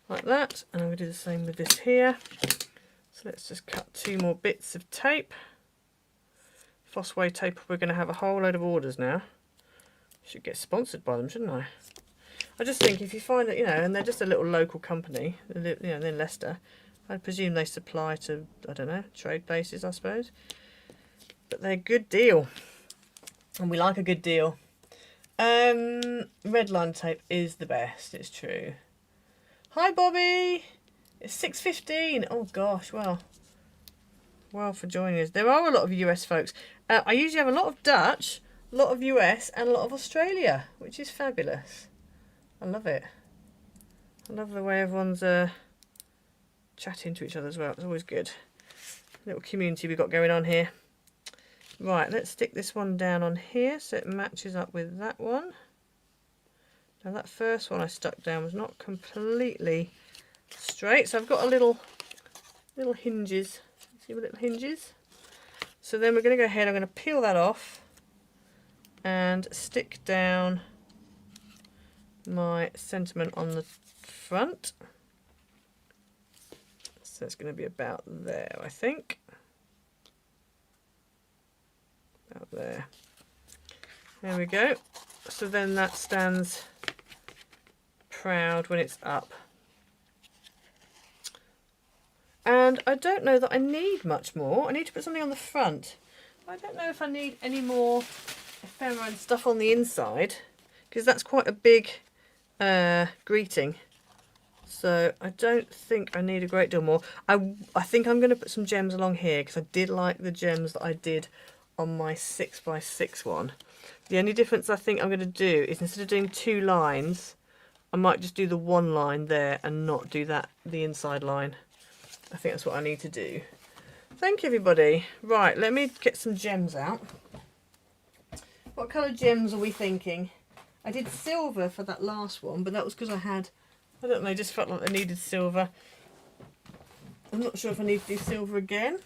[SPEAKER 1] like that. And I'm going to do the same with this here. So let's just cut 2 more bits of tape. Fossway tape, we're going to have a whole load of orders now. Should get sponsored by them, shouldn't I? I just think if you find that, you know, and they're just a little local company, you know, they're in Leicester, I presume they supply to, I don't know, trade places, I suppose. But they're a good deal, and we like a good deal. Red line tape is the best, it's true. Hi Bobby, it's 6:15. Oh gosh, well for joining us. There are a lot of US folks. I usually have a lot of Dutch, a lot of US, and a lot of Australia, which is fabulous. I love it. I love the way everyone's chatting to each other as well. It's always good. Little community we've got going on here. Right, let's stick this one down on here so it matches up with that one. Now that first one I stuck down was not completely straight, so I've got a little hinges. See the little hinges? So then we're going to go ahead, I'm going to peel that off and stick down my sentiment on the front. So it's going to be about there, I think. About there. There we go. So then that stands proud when it's up. And I don't know that I need much more. I need to put something on the front. I don't know if I need any more ephemera and stuff on the inside, because that's quite a big greeting. So I don't think I need a great deal more. I think I'm going to put some gems along here, because I did like the gems that I did on my 6x6 one. The only difference I think I'm going to do is, instead of doing 2 lines, I might just do the 1 line there and not do the inside line. I think that's what I need to do. Thank you, everybody. Right, let me get some gems out. What colour gems are we thinking? I did silver for that last one, but that was because I don't know, just felt like I needed silver. I'm not sure if I need to do silver again.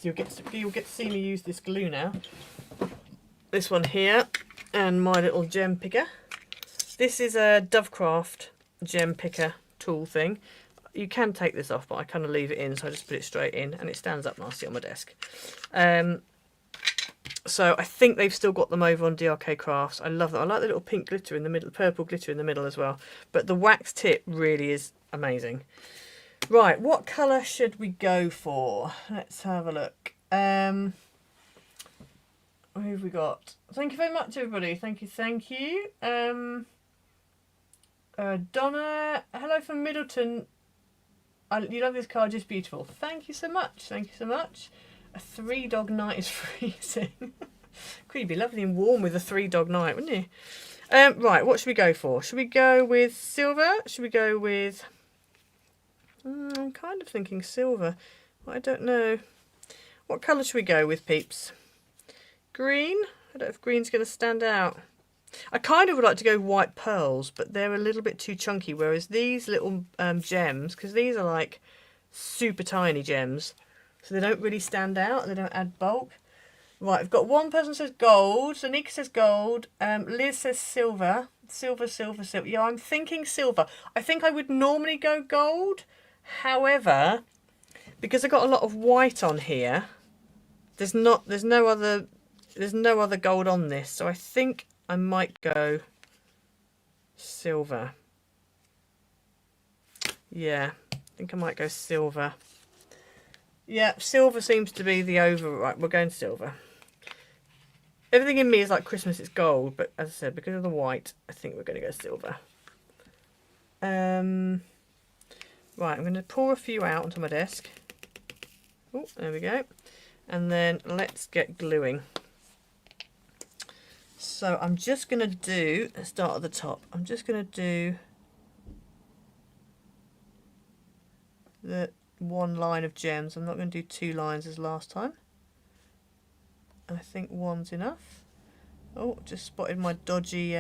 [SPEAKER 1] You'll get to see me use this glue now. This one here, and my little gem picker. This is a Dovecraft gem picker tool thing. You can take this off, but I kind of leave it in, so I just put it straight in, and it stands up nicely on my desk. So I think they've still got them over on DRK Crafts. I love them. I like the little pink glitter in the middle, the purple glitter in the middle as well. But the wax tip really is amazing. Right, what colour should we go for? Let's have a look. Who have we got? Thank you very much, everybody. Thank you. Donna, hello from Middleton. You love this card, just beautiful. Thank you so much. A 3-dog night is freezing. Could be lovely and warm with a 3-dog night, wouldn't you? Right, what should we go for? Should we go with silver? Should we go with... I'm kind of thinking silver. I don't know. What colour should we go with, peeps? Green? I don't know if green's going to stand out. I kind of would like to go white pearls, but they're a little bit too chunky, whereas these little gems, because these are like super tiny gems, so they don't really stand out, they don't add bulk. Right, I've got one person says gold, so Nika says gold, Liz says silver. Silver. Yeah, I'm thinking silver. I think I would normally go gold, however, because I've got a lot of white on here, there's no other gold on this, so I think I might go silver. Yeah, I think I might go silver. Yeah, silver seems to be the right, we're going silver. Everything in me is like Christmas, it's gold, but as I said, because of the white, I think we're going to go silver. Right, I'm going to pour a few out onto my desk. Oh, there we go. And then let's get gluing. So I'm just going to do, let's start at the top, I'm just going to do the 1 line of gems. I'm not going to do 2 lines as last time. I think 1's enough. Oh, just spotted my dodgy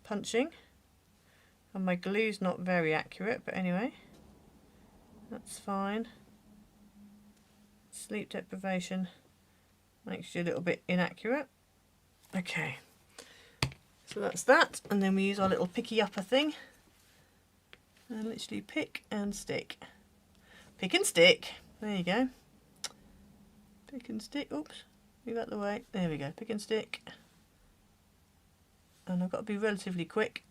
[SPEAKER 1] punching. And my glue's not very accurate, but anyway, that's fine. Sleep deprivation Makes you a little bit inaccurate. Okay, so that's that, and then we use our little picky upper thing and literally pick and stick. Pick and stick. There you go. Pick and stick. Oops, move out the way. There we go. Pick and stick. And I've got to be relatively quick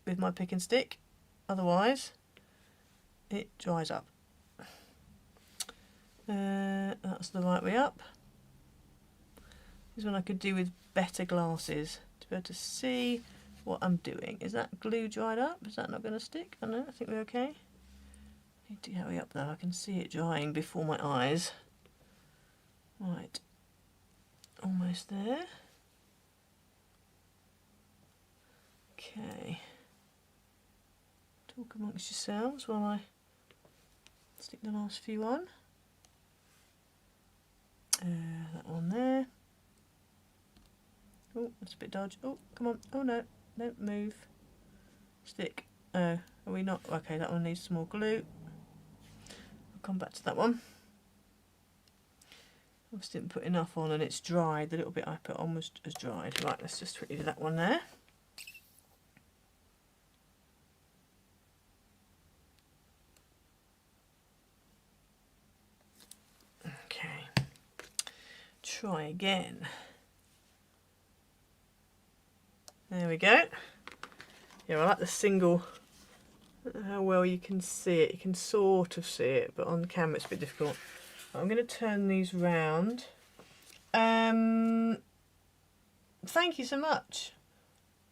[SPEAKER 1] with my pick and stick, otherwise it dries up. That's the right way up. This is one I could do with better glasses to be able to see what I'm doing. Is that glue dried up? Is that not going to stick? I don't know, I think we're okay. I need to hurry up though, I can see it drying before my eyes. Right, almost there. Okay. Talk amongst yourselves while I stick the last few on. That one there. Oh, that's a bit dodgy. Oh, come on. Oh no, don't move. Stick. Oh, are we not? Okay, that one needs some more glue. I'll come back to that one. I just didn't put enough on and it's dried. The little bit I put on was dried. Right, let's just quickly do that one there. Okay. Try again. There we go. Yeah, I like the single, I don't know how well you can see it. You can sort of see it, but on camera it's a bit difficult. I'm going to turn these round. Thank you so much.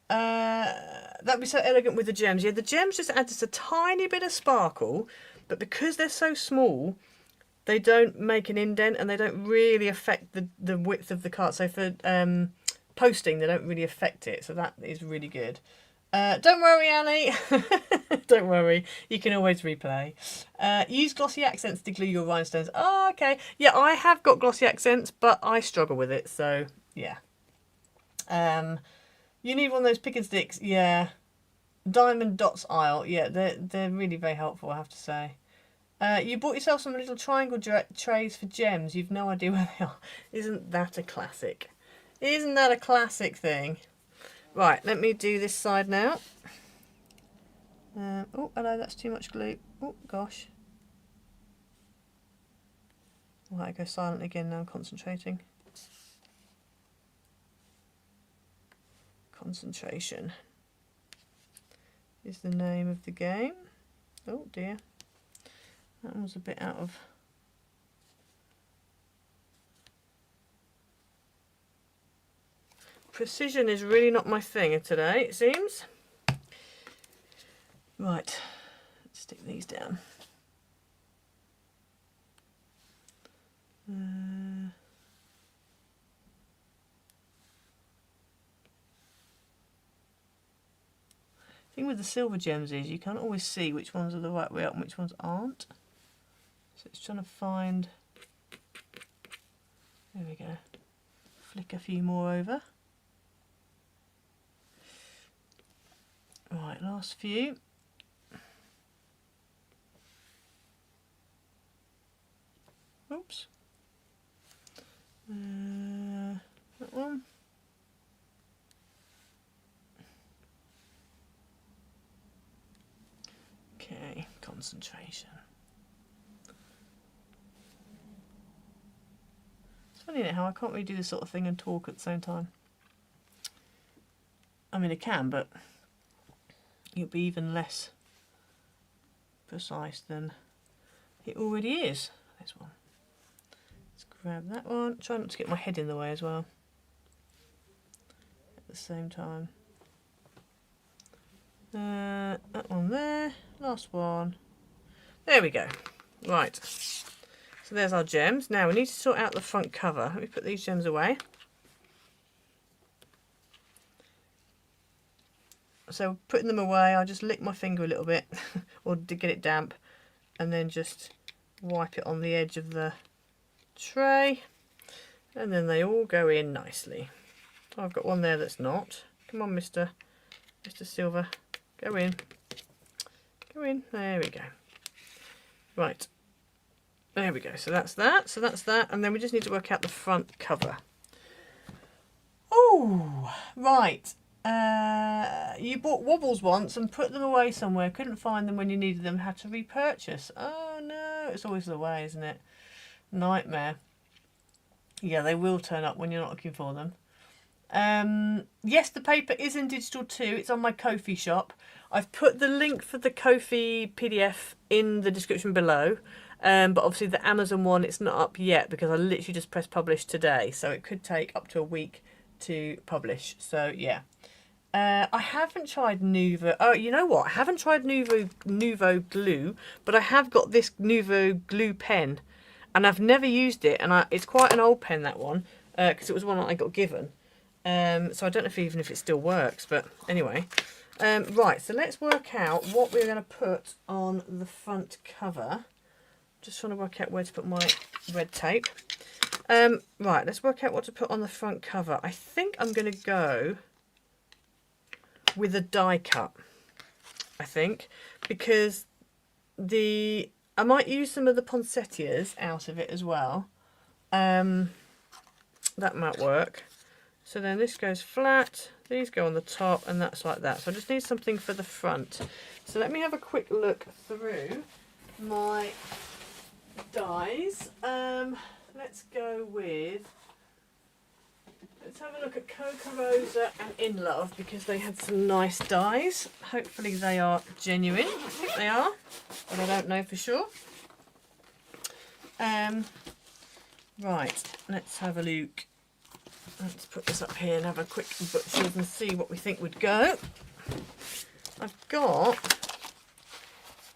[SPEAKER 1] That'd be so elegant with the gems. Yeah, the gems just add just a tiny bit of sparkle, but because they're so small, they don't make an indent and they don't really affect the width of the card. So for posting, they don't really affect it, so that is really good. Don't worry, Ali. Don't worry, you can always replay. Use glossy accents to glue your rhinestones. Oh, okay. Yeah, I have got glossy accents, but I struggle with it, so yeah. You need one of those pick and sticks. Yeah. Diamond Dots aisle. Yeah, they're really very helpful, I have to say. You bought yourself some little triangle trays for gems. You've no idea where they are. Isn't that a classic? Isn't that a classic thing? Right, let me do this side now. Oh, hello, that's too much glue. Oh, gosh. Right, I go silent again now, I'm concentrating. Concentration is the name of the game. Oh dear. That one was a bit out of... Precision is really not my thing today, it seems. Right, let's stick these down. The thing with the silver gems is you can't always see which ones are the right way up and which ones aren't. So it's trying to find... There we go. Flick a few more over. Right, last few. Oops. That one. Okay, concentration. It's funny, isn't it, how I can't really do this sort of thing and talk at the same time. I mean, I can, but it'll be even less precise than it already is. This one. Let's grab that one. Try not to get my head in the way as well at the same time. That one there. Last one. There we go. Right. So there's our gems. Now we need to sort out the front cover. Let me put these gems away. So putting them away, I'll just lick my finger a little bit or to get it damp and then just wipe it on the edge of the tray and then they all go in nicely. Oh, I've got one there that's not. Come on, Mr. Silver. Go in. Go in. There we go. Right. There we go. So that's that. So that's that. And then we just need to work out the front cover. Woo! Right. You bought wobbles once and put them away somewhere. Couldn't find them when you needed them. Had to repurchase. Oh no, it's always the way, isn't it? Nightmare. Yeah, they will turn up when you're not looking for them. Yes, the paper is in digital too. It's on my Ko-fi shop. I've put the link for the Ko-fi PDF in the description below. But obviously the Amazon one, it's not up yet because I literally just pressed publish today. So it could take up to a week to publish. So yeah. I haven't tried Nuvo. Oh, you know what? I haven't tried Nuvo glue, but I have got this Nuvo glue pen, and I've never used it. And it's quite an old pen, that one, because it was one that I got given. So I don't know even if it still works. But anyway, right. So let's work out what we're going to put on the front cover. Just trying to work out where to put my red tape. Right. Let's work out what to put on the front cover. I think I'm going to go with a die cut, I think, because I might use some of the poinsettias out of it as well. That might work. So then this goes flat, these go on the top, and that's like that. So I just need something for the front. So let me have a quick look through my dies. Let's go with, let's have a look at Coca Rosa and In Love, because they had some nice dies. Hopefully they are genuine. I think they are, but I don't know for sure. Right, let's have a look. Let's put this up here and have a quick butcher's and see what we think would go.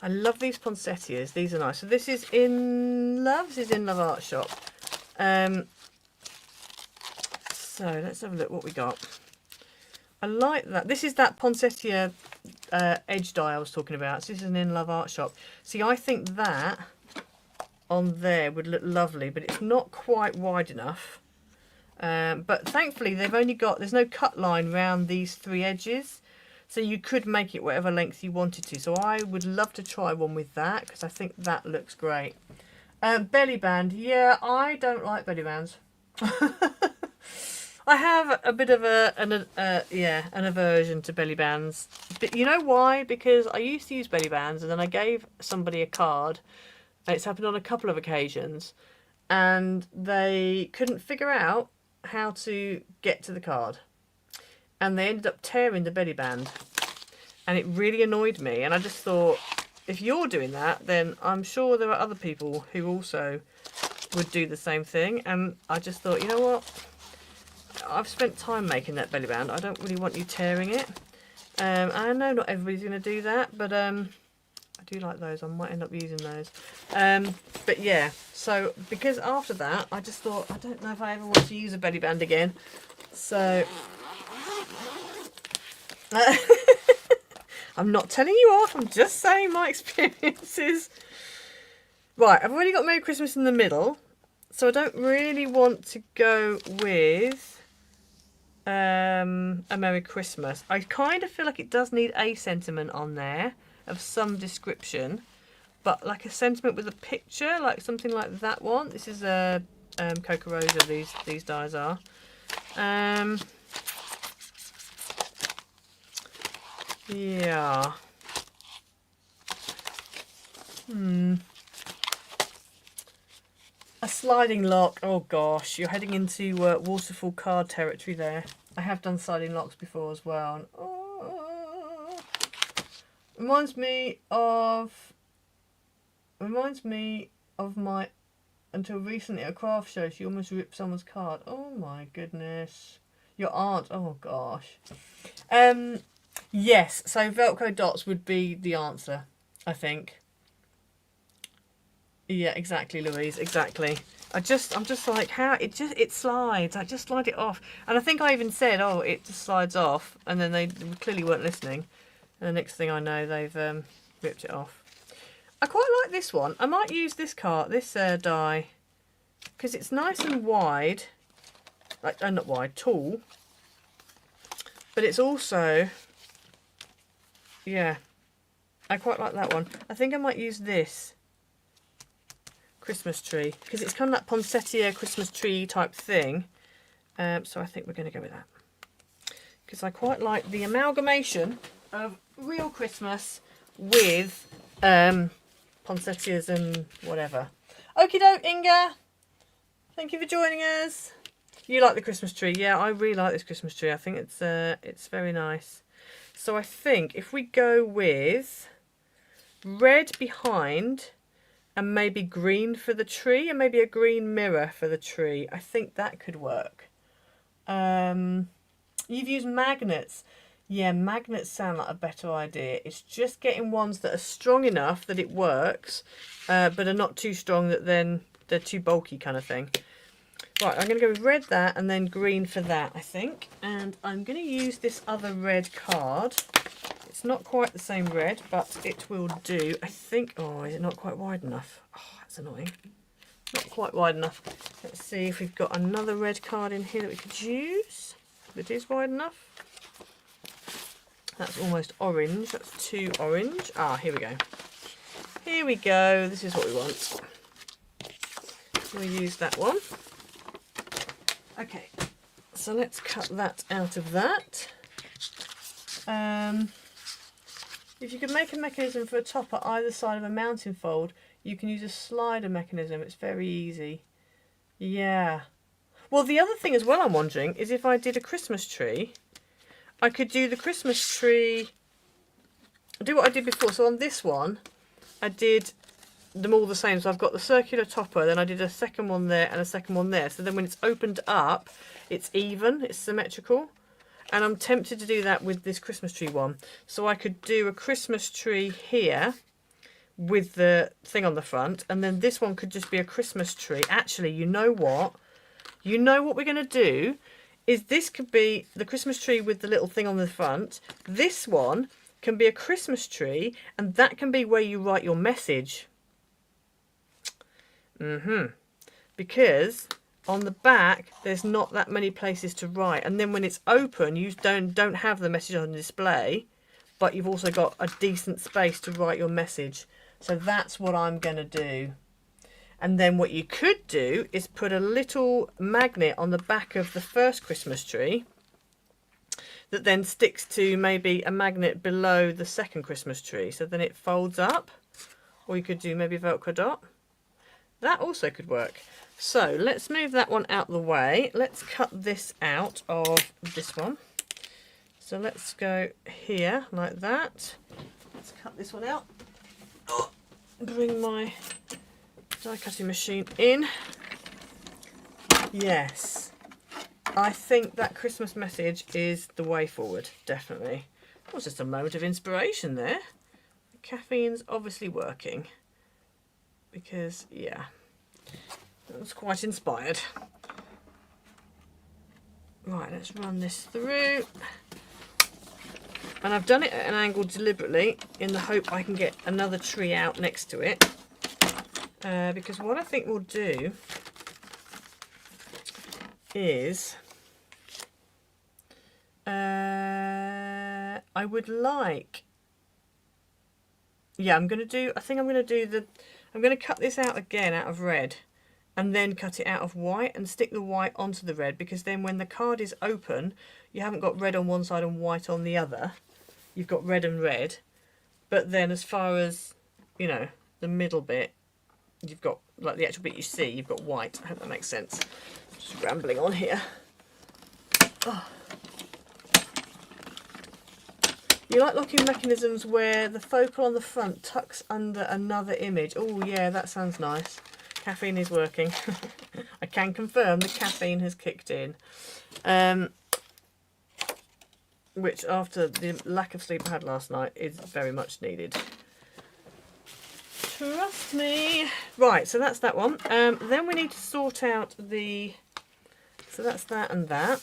[SPEAKER 1] I love these poinsettias. These are nice. So this is In Love. This is In Love Art Shop. So let's have a look what we got. I like that. This is that poinsettia edge die I was talking about. So this is an In Love Art Shop. See, I think that on there would look lovely, but it's not quite wide enough. But thankfully there's no cut line around these three edges. So you could make it whatever length you wanted to. So I would love to try one with that, because I think that looks great. Belly band. Yeah, I don't like belly bands. I have a bit of an aversion to belly bands. But you know why? Because I used to use belly bands, and then I gave somebody a card. And it's happened on a couple of occasions. And they couldn't figure out how to get to the card. And they ended up tearing the belly band. And it really annoyed me. And I just thought, if you're doing that, then I'm sure there are other people who also would do the same thing. And I just thought, you know what? I've spent time making that belly band. I don't really want you tearing it. I know not everybody's going to do that, but I do like those. I might end up using those. But yeah, so because after that, I just thought, I don't know if I ever want to use a belly band again. So I'm not telling you off, I'm just saying my experiences. Right, I've already got Merry Christmas in the middle, so I don't really want to go with a Merry Christmas. I kind of feel like it does need a sentiment on there of some description, but like a sentiment with a picture, like something like that one. This is a Coca Rosa, these dies are. Yeah. A sliding lock. Oh gosh, you're heading into waterfall card territory there. I have done sliding locks before as well. And, oh, reminds me of my, until recently at a craft show, she almost ripped someone's card. Oh my goodness. Your aunt. Oh gosh. Yes, so Velcro dots would be the answer, I think. Yeah, exactly, Louise, exactly. I'm just like, how it slides. I just slide it off. And I think I even said, oh, it just slides off, and then they clearly weren't listening. And the next thing I know, they've ripped it off. I quite like this one. I might use this die, because it's nice and wide. Like, not wide, tall. But it's also, yeah, I quite like that one. I think I might use this Christmas tree, because it's kind of that poinsettia Christmas tree type thing. So I think we're going to go with that. because I quite like the amalgamation of real Christmas with poinsettias and whatever. Okie doke, Inga. Thank you for joining us. You like the Christmas tree? Yeah, I really like this Christmas tree. I think it's very nice. So I think if we go with red behind and maybe green for the tree and maybe a green mirror for the tree, I think that could work. You've used magnets. Yeah, magnets sound like a better idea. It's just getting ones that are strong enough that it works, but are not too strong that then they're too bulky kind of thing. Right, I'm going to go with red that and then green for that, I think. And I'm going to use this other red card. It's not quite the same red, but it will do. I think, oh, is it not quite wide enough? Oh, that's annoying. Not quite wide enough. Let's see if we've got another red card in here that we could use. It is wide enough. That's almost orange. That's too orange. Ah, here we go. Here we go. This is what we want. We'll use that one. Okay, so let's cut that out of that. If you could make a mechanism for a top at either side of a mounting fold, you can use a slider mechanism. It's very easy. Yeah. Well, the other thing as well I'm wondering is if I did a Christmas tree, I could do the Christmas tree, do what I did before. So on this one, I did them all the same. So I've got the circular topper, then I did a second one there and a second one there. So then when it's opened up, it's even, it's symmetrical. And I'm tempted to do that with this Christmas tree one. So I could do a Christmas tree here with the thing on the front, and then this one could just be a Christmas tree. Actually, you know what? You know what we're going to do is this could be the Christmas tree with the little thing on the front. This one can be a Christmas tree, and that can be where you write your message. Because on the back there's not that many places to write, and then when it's open you don't have the message on display, but you've also got a decent space to write your message. So that's what I'm going to do. And then what you could do is put a little magnet on the back of the first Christmas tree that then sticks to maybe a magnet below the second Christmas tree, so then it folds up. Or you could do maybe a Velcro dot. That also could work. So let's move that one out the way. Let's cut this out of this one. So let's go here like that. Let's cut this one out. Oh, bring my die cutting machine in. Yes, I think that Christmas message is the way forward, definitely. That was just a moment of inspiration there. The caffeine's obviously working because, yeah, that was quite inspired. Right, let's run this through. And I've done it at an angle deliberately in the hope I can get another tree out next to it. Because what I think we'll do is I would like, yeah, I'm going to cut this out again out of red and then cut it out of white and stick the white onto the red, because then when the card is open you haven't got red on one side and white on the other. You've got red and red, but then as far as, you know, the middle bit, you've got, like the actual bit you see, you've got white. I hope that makes sense. Just rambling on here. Oh. You like locking mechanisms where the focal on the front tucks under another image. Oh yeah, that sounds nice. Caffeine is working. I can confirm the caffeine has kicked in. Which, after the lack of sleep I had last night, is very much needed. Trust me. Right, so that's that one. Then we need to sort out the... So that's that and that.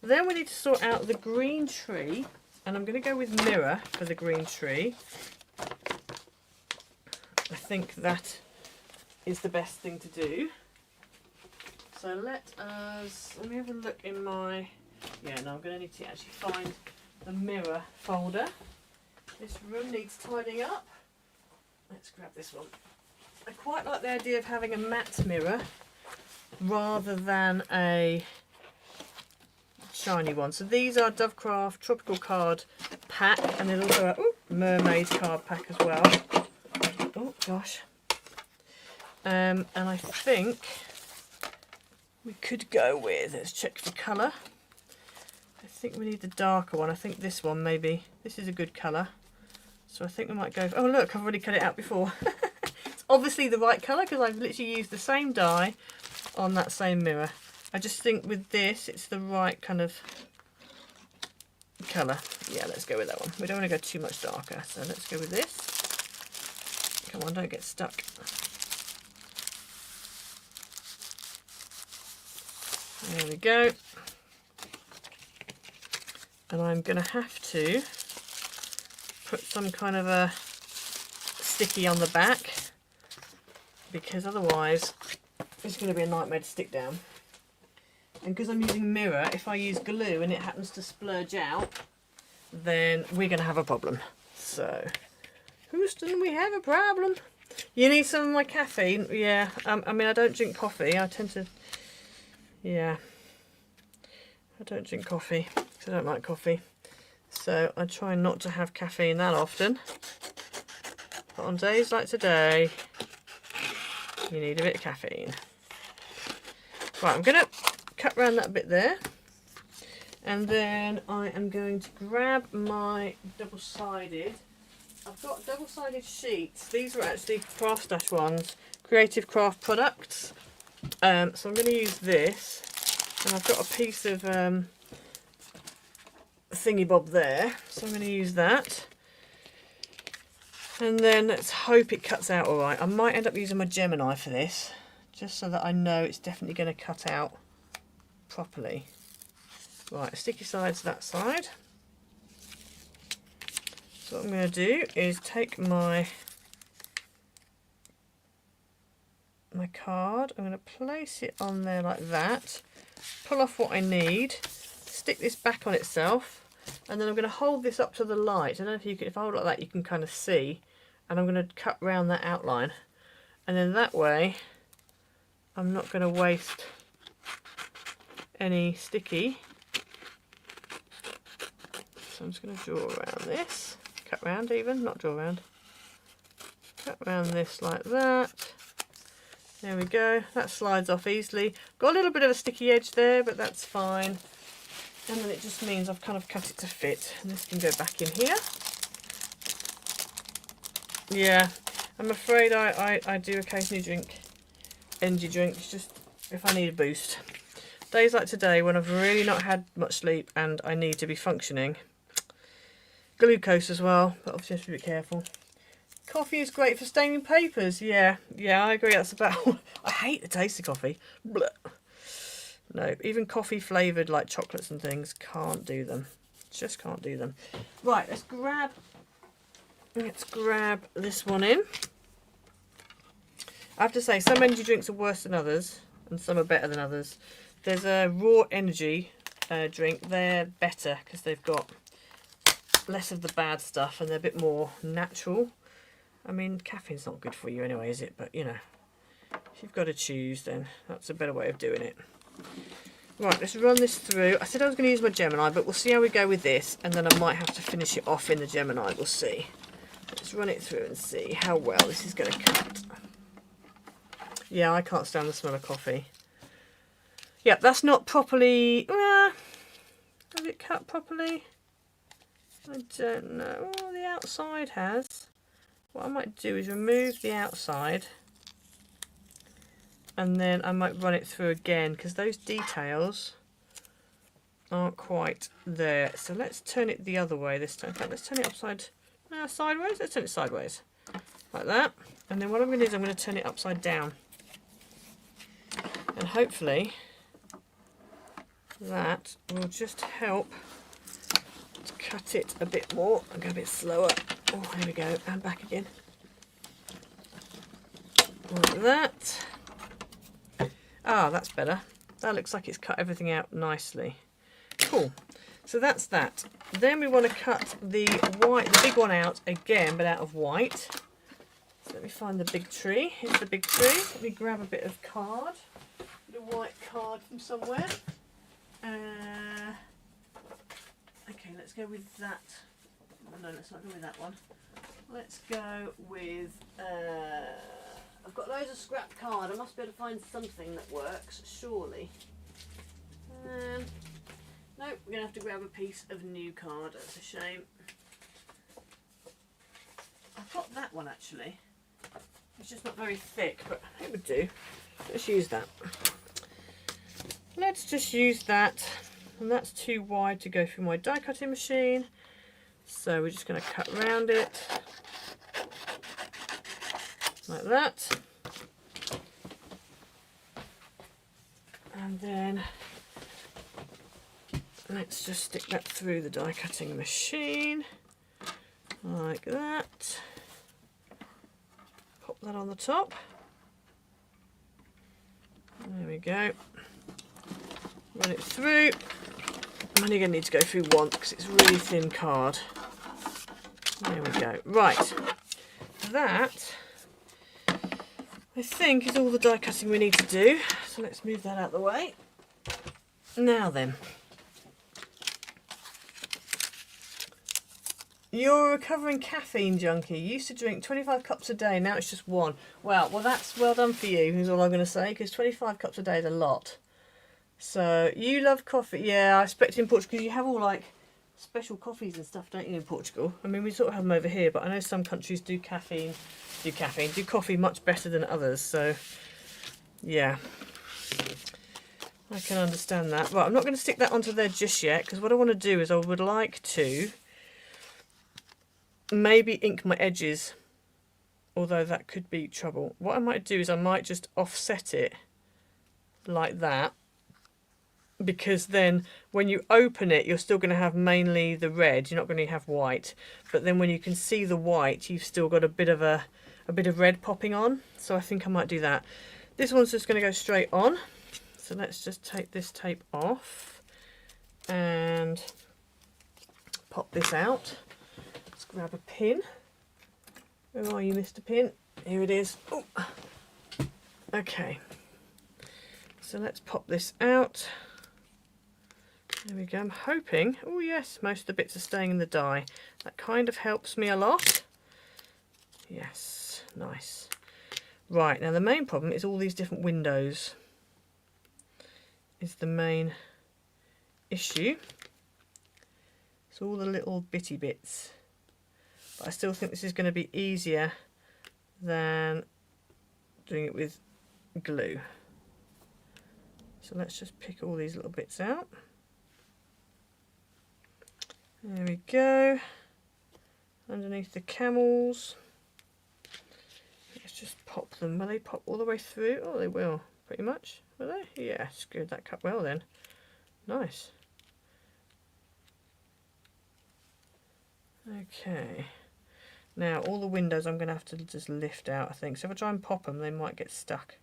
[SPEAKER 1] Then we need to sort out the green tree. And I'm going to go with mirror for the green tree. I think that is the best thing to do. So let me have a look in my... Yeah, no, I'm going to need to actually find the mirror folder. This room needs tidying up. Let's grab this one. I quite like the idea of having a matte mirror rather than a shiny one. So these are Dovecraft Tropical Card Pack, and there's also a mermaid card pack as well. Oh gosh. And I think we could go with, let's check for colour. I think we need the darker one. I think this one maybe. This is a good colour. So I think we might go, oh look, I've already cut it out before. It's obviously the right colour because I've literally used the same dye on that same mirror. I just think with this, it's the right kind of colour. Yeah, let's go with that one. We don't want to go too much darker, so let's go with this. Come on, don't get stuck. There we go. And I'm going to have to put some kind of a sticky on the back, because otherwise it's going to be a nightmare to stick down. And because I'm using mirror, if I use glue and it happens to splurge out, then we're going to have a problem. So, Houston, we have a problem. You need some of my caffeine? Yeah, I mean, I don't drink coffee. I tend to, yeah, I don't drink coffee because I don't like coffee. So I try not to have caffeine that often. But on days like today, you need a bit of caffeine. Right, I'm going to cut around that bit there, and then I am going to grab my double-sided. I've got double-sided sheets. These were actually Craft Stash ones, Creative Craft products. So I'm going to use this, and I've got a piece of thingy bob there, so I'm going to use that. And then let's hope it cuts out all right. I might end up using my Gemini for this, just so that I know it's definitely going to cut out properly. Right, sticky sides that side. So what I'm going to do is take my card, I'm going to place it on there like that, pull off what I need, stick this back on itself, and then I'm going to hold this up to the light. I don't know if you can, if I hold it like that you can kind of see, and I'm going to cut round that outline, and then that way I'm not going to waste any sticky. So I'm just going to draw around this, cut round even, not draw around, cut around this like that. There we go, that slides off easily. Got a little bit of a sticky edge there, but that's fine. And then it just means I've kind of cut it to fit, and this can go back in here. Yeah, I'm afraid I do occasionally drink energy drinks, just if I need a boost. Days like today when I've really not had much sleep and I need to be functioning. Glucose as well, but obviously I have to be careful. Coffee is great for staining papers. Yeah, I agree. That's about. I hate the taste of coffee. Blah. No, even coffee flavoured like chocolates and things, can't do them. Just can't do them. Right, let's grab this one in. I have to say, some energy drinks are worse than others, and some are better than others. There's a raw energy drink. They're better because they've got less of the bad stuff and they're a bit more natural. I mean, caffeine's not good for you anyway, is it? But, you know, if you've got to choose, then that's a better way of doing it. Right, let's run this through. I said I was going to use my Gemini, but we'll see how we go with this, and then I might have to finish it off in the Gemini. We'll see. Let's run it through and see how well this is going to cut. Yeah, I can't stand the smell of coffee. Yep, that's not properly... Has it cut properly? I don't know. Oh, the outside has. What I might do is remove the outside, and then I might run it through again, because those details aren't quite there. So let's turn it the other way this time. In fact, let's turn it sideways. Let's turn it sideways, like that. And then what I'm going to do is I'm going to turn it upside down. And hopefully that will just help to cut it a bit more. I'll go a bit slower. Oh, there we go. And back again. Like that. Ah, that's better. That looks like it's cut everything out nicely. Cool. So that's that. Then we want to cut the white, the big one out again, but out of white. So let me find the big tree. Here's the big tree. Let me grab a bit of card. A white card from somewhere. go with that. Oh, no, let's not go with that one. Let's go with, I've got loads of scrap card. I must be able to find something that works, surely. No, we're going to have to grab a piece of new card. That's a shame. I've got that one actually. It's just not very thick, but it would do. Let's use that. Let's just use that. And that's too wide to go through my die cutting machine. So we're just going to cut around it. Like that. And then let's just stick that through the die cutting machine. Like that. Pop that on the top. There we go. Run it through. I'm only going to need to go through one because it's really thin card. There we go. Right. That, I think, is all the die cutting we need to do. So let's move that out of the way. Now then. You're a recovering caffeine junkie. You used to drink 25 cups a day, now it's just one. Well, that's well done for you, is all I'm going to say, because 25 cups a day is a lot. So, you love coffee. Yeah, I expect in Portugal you have all like special coffees and stuff, don't you, in Portugal? I mean, we sort of have them over here, but I know some countries do coffee much better than others. So, yeah, I can understand that. Right, I'm not going to stick that onto there just yet, because what I want to do is I would like to maybe ink my edges, although that could be trouble. What I might do is I might just offset it like that, because then when you open it you're still going to have mainly the red, you're not going to have white, but then when you can see the white you've still got a bit of red popping on. So I think I might do that. This one's just going to go straight on, so let's just take this tape off and pop this out. Let's grab a pin. Where are you, Mr. Pin? Here it is. Oh. Okay, so let's pop this out. There we go. I'm hoping, oh yes, most of the bits are staying in the die. That kind of helps me a lot. Yes, nice. Right, now the main problem is all these different windows is the main issue. It's all the little bitty bits. But I still think this is going to be easier than doing it with glue. So let's just pick all these little bits out. There we go. Underneath the camels. Let's just pop them. Will they pop all the way through? Oh, they will, pretty much. Will they? Yes, good. That cut well then. Nice. Okay. Now, all the windows I'm going to have to just lift out, I think. So if I try and pop them, they might get stuck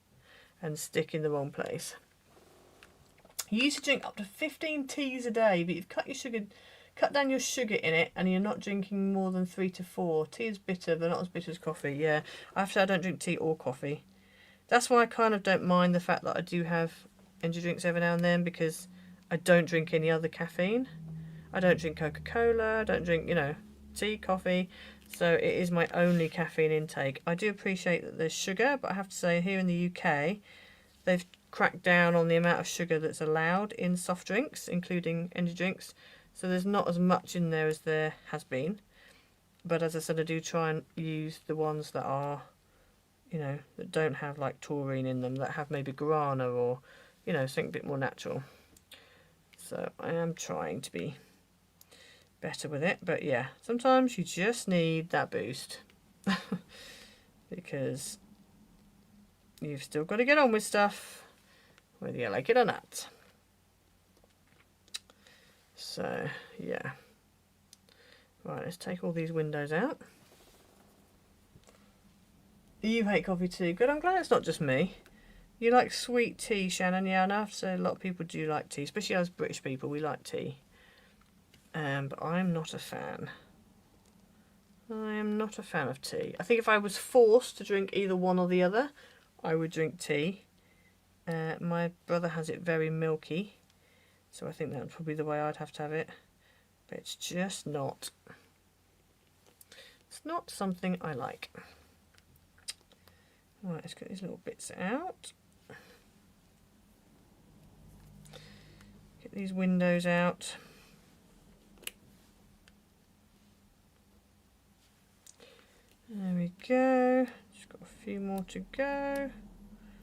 [SPEAKER 1] and stick in the wrong place. You used to drink up to 15 teas a day, but you've cut down your sugar in it, and you're not drinking more than 3 to 4. Tea is bitter, but not as bitter as coffee. Yeah, I have to say I don't drink tea or coffee. That's why I kind of don't mind the fact that I do have energy drinks every now and then, because I don't drink any other caffeine. I don't drink Coca-Cola, I don't drink, you know, tea, coffee. So it is my only caffeine intake. I do appreciate that there's sugar, but I have to say here in the UK, they've cracked down on the amount of sugar that's allowed in soft drinks, including energy drinks. So there's not as much in there as there has been. But as I said, I do try and use the ones that are, you know, that don't have like taurine in them, that have maybe guarana or, you know, something a bit more natural. So I am trying to be better with it, but yeah, sometimes you just need that boost because you've still got to get on with stuff, whether you like it or not. So yeah, right, let's take all these windows out. You hate coffee too. Good, I'm glad it's not just me. You like sweet tea, Shannon. Yeah, and I have to say a lot of people do like tea, especially us British people, we like tea. But I'm not a fan. I am not a fan of tea. I think if I was forced to drink either one or the other, I would drink tea. My brother has it very milky, so I think that's probably the way I'd have to have it. but it's just not. It's not something I like. Right, let's get these little bits out. Get these windows out. There we go. Just got a few more to go.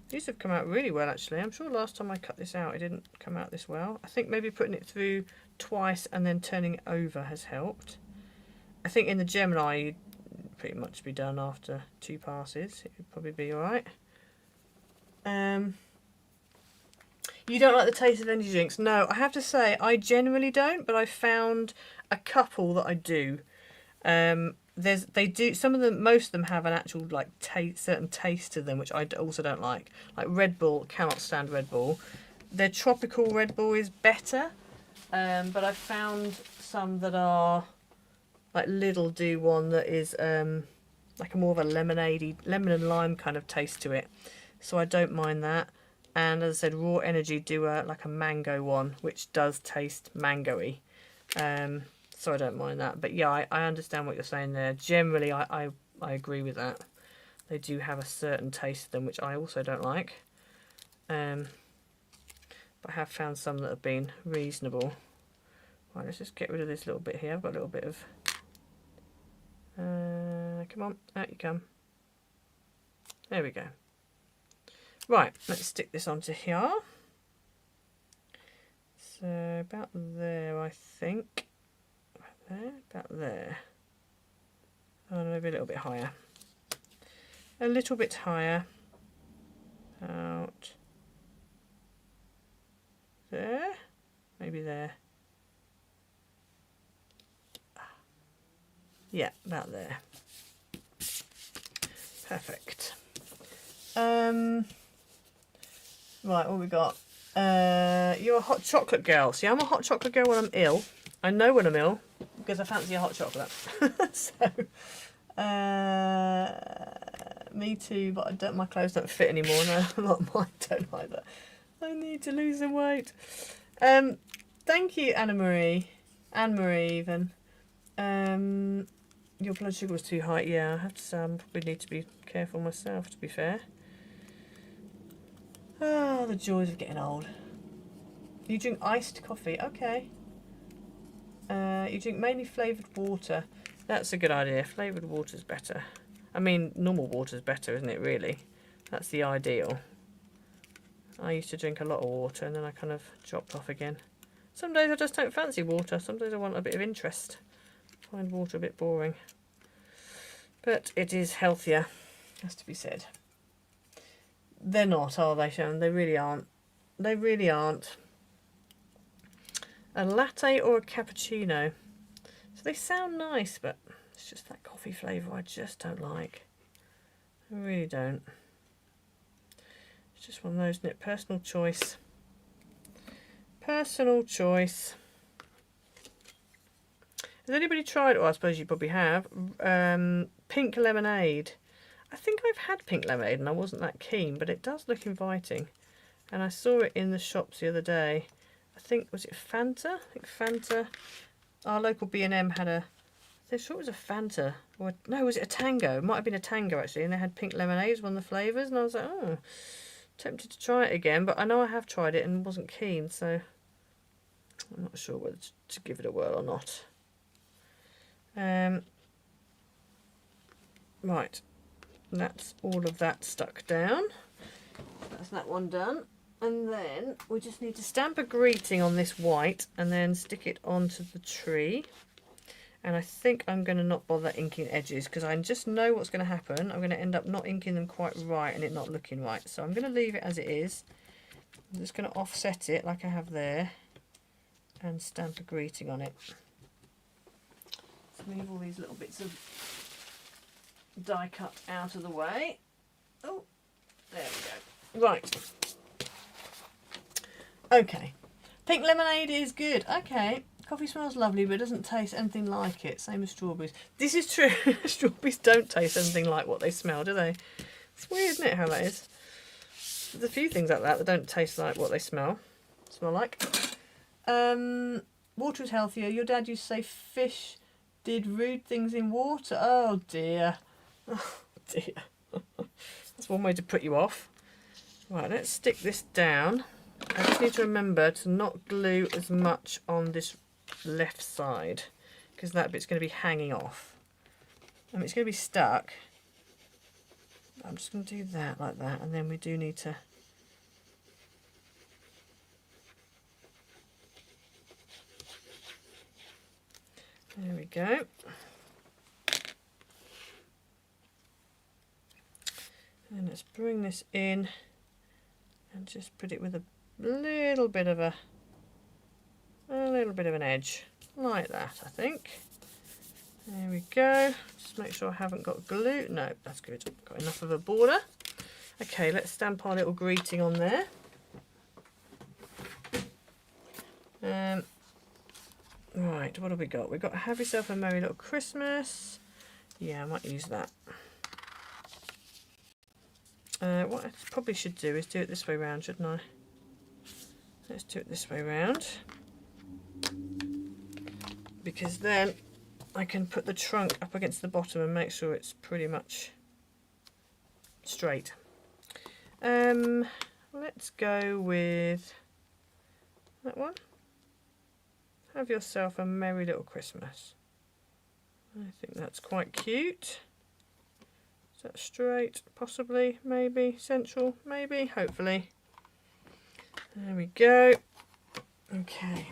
[SPEAKER 1] These have come out really well, actually. I'm sure last time I cut this out, it didn't come out this well. I think maybe putting it through twice and then turning it over has helped. I think in the Gemini, you'd pretty much be done after 2 passes. It would probably be all right. You don't like the taste of energy drinks? No, I have to say I generally don't, but I found a couple that I do. They do, some of them, most of them have an actual like certain taste to them, which I also don't like. Like Red Bull, cannot stand Red Bull. Their tropical Red Bull is better, but I've found some that are like Lidl do one that is like a more of a lemon and lime kind of taste to it, so I don't mind that. And as I said, Raw Energy do like a mango one, which does taste mango-y. So I don't mind that. But yeah, I understand what you're saying there. Generally, I agree with that. They do have a certain taste to them, which I also don't like. But I have found some that have been reasonable. Right, let's just get rid of this little bit here. I've got a little bit of... come on, out you come. There we go. Right, let's stick this onto here. So about there, I think. About there. Oh, maybe a little bit higher. A little bit higher. Out there. Maybe there. Yeah, about there. Perfect. Right, what we got? You're a hot chocolate girl. See, I'm a hot chocolate girl when I'm ill. I know when I'm ill because I fancy a hot chocolate. So, me too. But I don't. My clothes don't fit anymore. No, a lot of mine don't either. I need to lose some weight. Thank you, Anne-Marie. Anne-Marie, even. Your blood sugar was too high. Yeah, I have to say I probably need to be careful myself. To be fair. Oh, the joys of getting old. You drink iced coffee, okay. You drink mainly flavoured water. That's a good idea. Flavoured water's better. I mean, normal water's better, isn't it, really? That's the ideal. I used to drink a lot of water and then I kind of dropped off again. Some days I just don't fancy water. Some days I want a bit of interest. I find water a bit boring. But it is healthier, has to be said. They're not, are they, Sharon? They really aren't. They really aren't. A latte or a cappuccino. So they sound nice, but it's just that coffee flavour I just don't like. I really don't. It's just one of those, isn't it? Personal choice. Personal choice. Has anybody tried, or I suppose you probably have, pink lemonade? I think I've had pink lemonade and I wasn't that keen, but it does look inviting. And I saw it in the shops the other day. I think, was it Fanta? I think Fanta. Our local B&M had a, I'm sure it was a Fanta. Or, no, was it a Tango? It might have been a Tango, actually. And they had pink lemonades, one of the flavours. And I was like, oh, tempted to try it again. But I know I have tried it and wasn't keen. So I'm not sure whether to give it a whirl or not. Right. That's all of that stuck down. That's that one done. And then we just need to stamp a greeting on this white and then stick it onto the tree. And I think I'm going to not bother inking edges because I just know what's going to happen. I'm going to end up not inking them quite right and it not looking right. So I'm going to leave it as it is. I'm just going to offset it like I have there and stamp a greeting on it. Let's move all these little bits of die cut out of the way. Oh, there we go. Right. Okay. Pink lemonade is good. Okay. Coffee smells lovely, but it doesn't taste anything like it. Same as strawberries. This is true. Strawberries don't taste anything like what they smell, do they? It's weird, isn't it, how that is? There's a few things like that that don't taste like what they smell like. water is healthier. Your dad used to say fish did rude things in water. Oh dear. Oh dear. That's one way to put you off. Right, let's stick this down. I just need to remember to not glue as much on this left side, because that bit's going to be hanging off. I mean, it's going to be stuck. I'm just going to do that like that, and then we do need to there we go. And let's bring this in and just put it with a little bit of an edge like that, I think. There we go. Just make sure I haven't got glue. No, that's good. Got enough of a border. Okay, let's stamp our little greeting on there. Right, what have we got? We've got have yourself a merry little Christmas. Yeah, I might use that. What I probably should do is do it this way round, shouldn't I? Let's do it this way round, because then I can put the trunk up against the bottom and make sure it's pretty much straight. Let's go with that one. Have yourself a merry little Christmas. I think that's quite cute. Is that straight? Possibly, maybe, central, maybe, hopefully. There we go. Okay.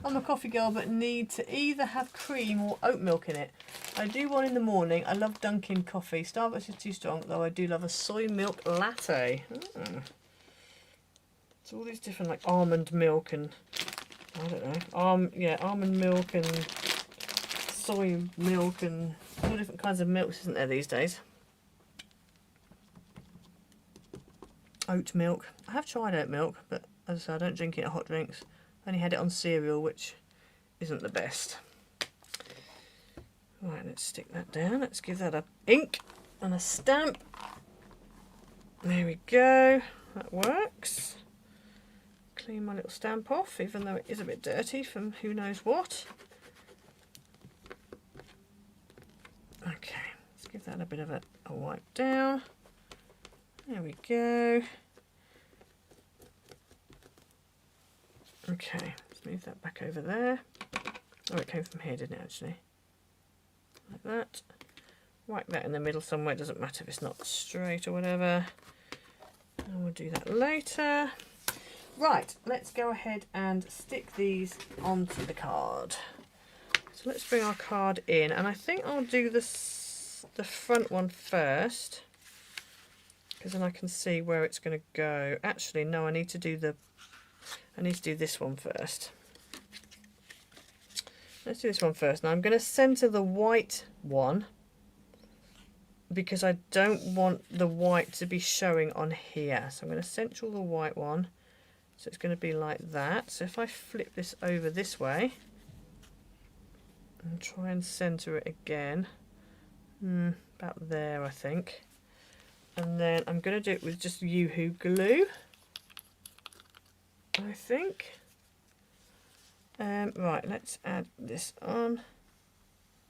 [SPEAKER 1] I'm a coffee girl, but need to either have cream or oat milk in it. I do one in the morning. I love Dunkin' coffee. Starbucks is too strong, though I do love a soy milk latte. It's all these different, like almond milk and I don't know. Yeah, almond milk and soy milk and all different kinds of milks, isn't there these days? Oat milk. I have tried oat milk, but as I say, I don't drink it in hot drinks. I only had it on cereal, which isn't the best. Right, let's stick that down. Let's give that a ink and a stamp. There we go. That works. Clean my little stamp off, even though it is a bit dirty from who knows what. Okay, let's give that a bit of a wipe down. There we go. Okay, let's move that back over there. Oh, it came from here, didn't it, actually? Like that. Whack that in the middle somewhere. It doesn't matter if it's not straight or whatever. And we'll do that later. Right, let's go ahead and stick these onto the card. So let's bring our card in, and I think I'll do the front one first, because then I can see where it's going to go. Actually, no, I need to do this one first. Let's do this one first. Now I'm going to centre the white one, because I don't want the white to be showing on here. So I'm going to centre the white one. So it's going to be like that. So if I flip this over this way and try and centre it again, about there I think. And then I'm going to do it with just Yoo-hoo glue, I think. Right, let's add this on.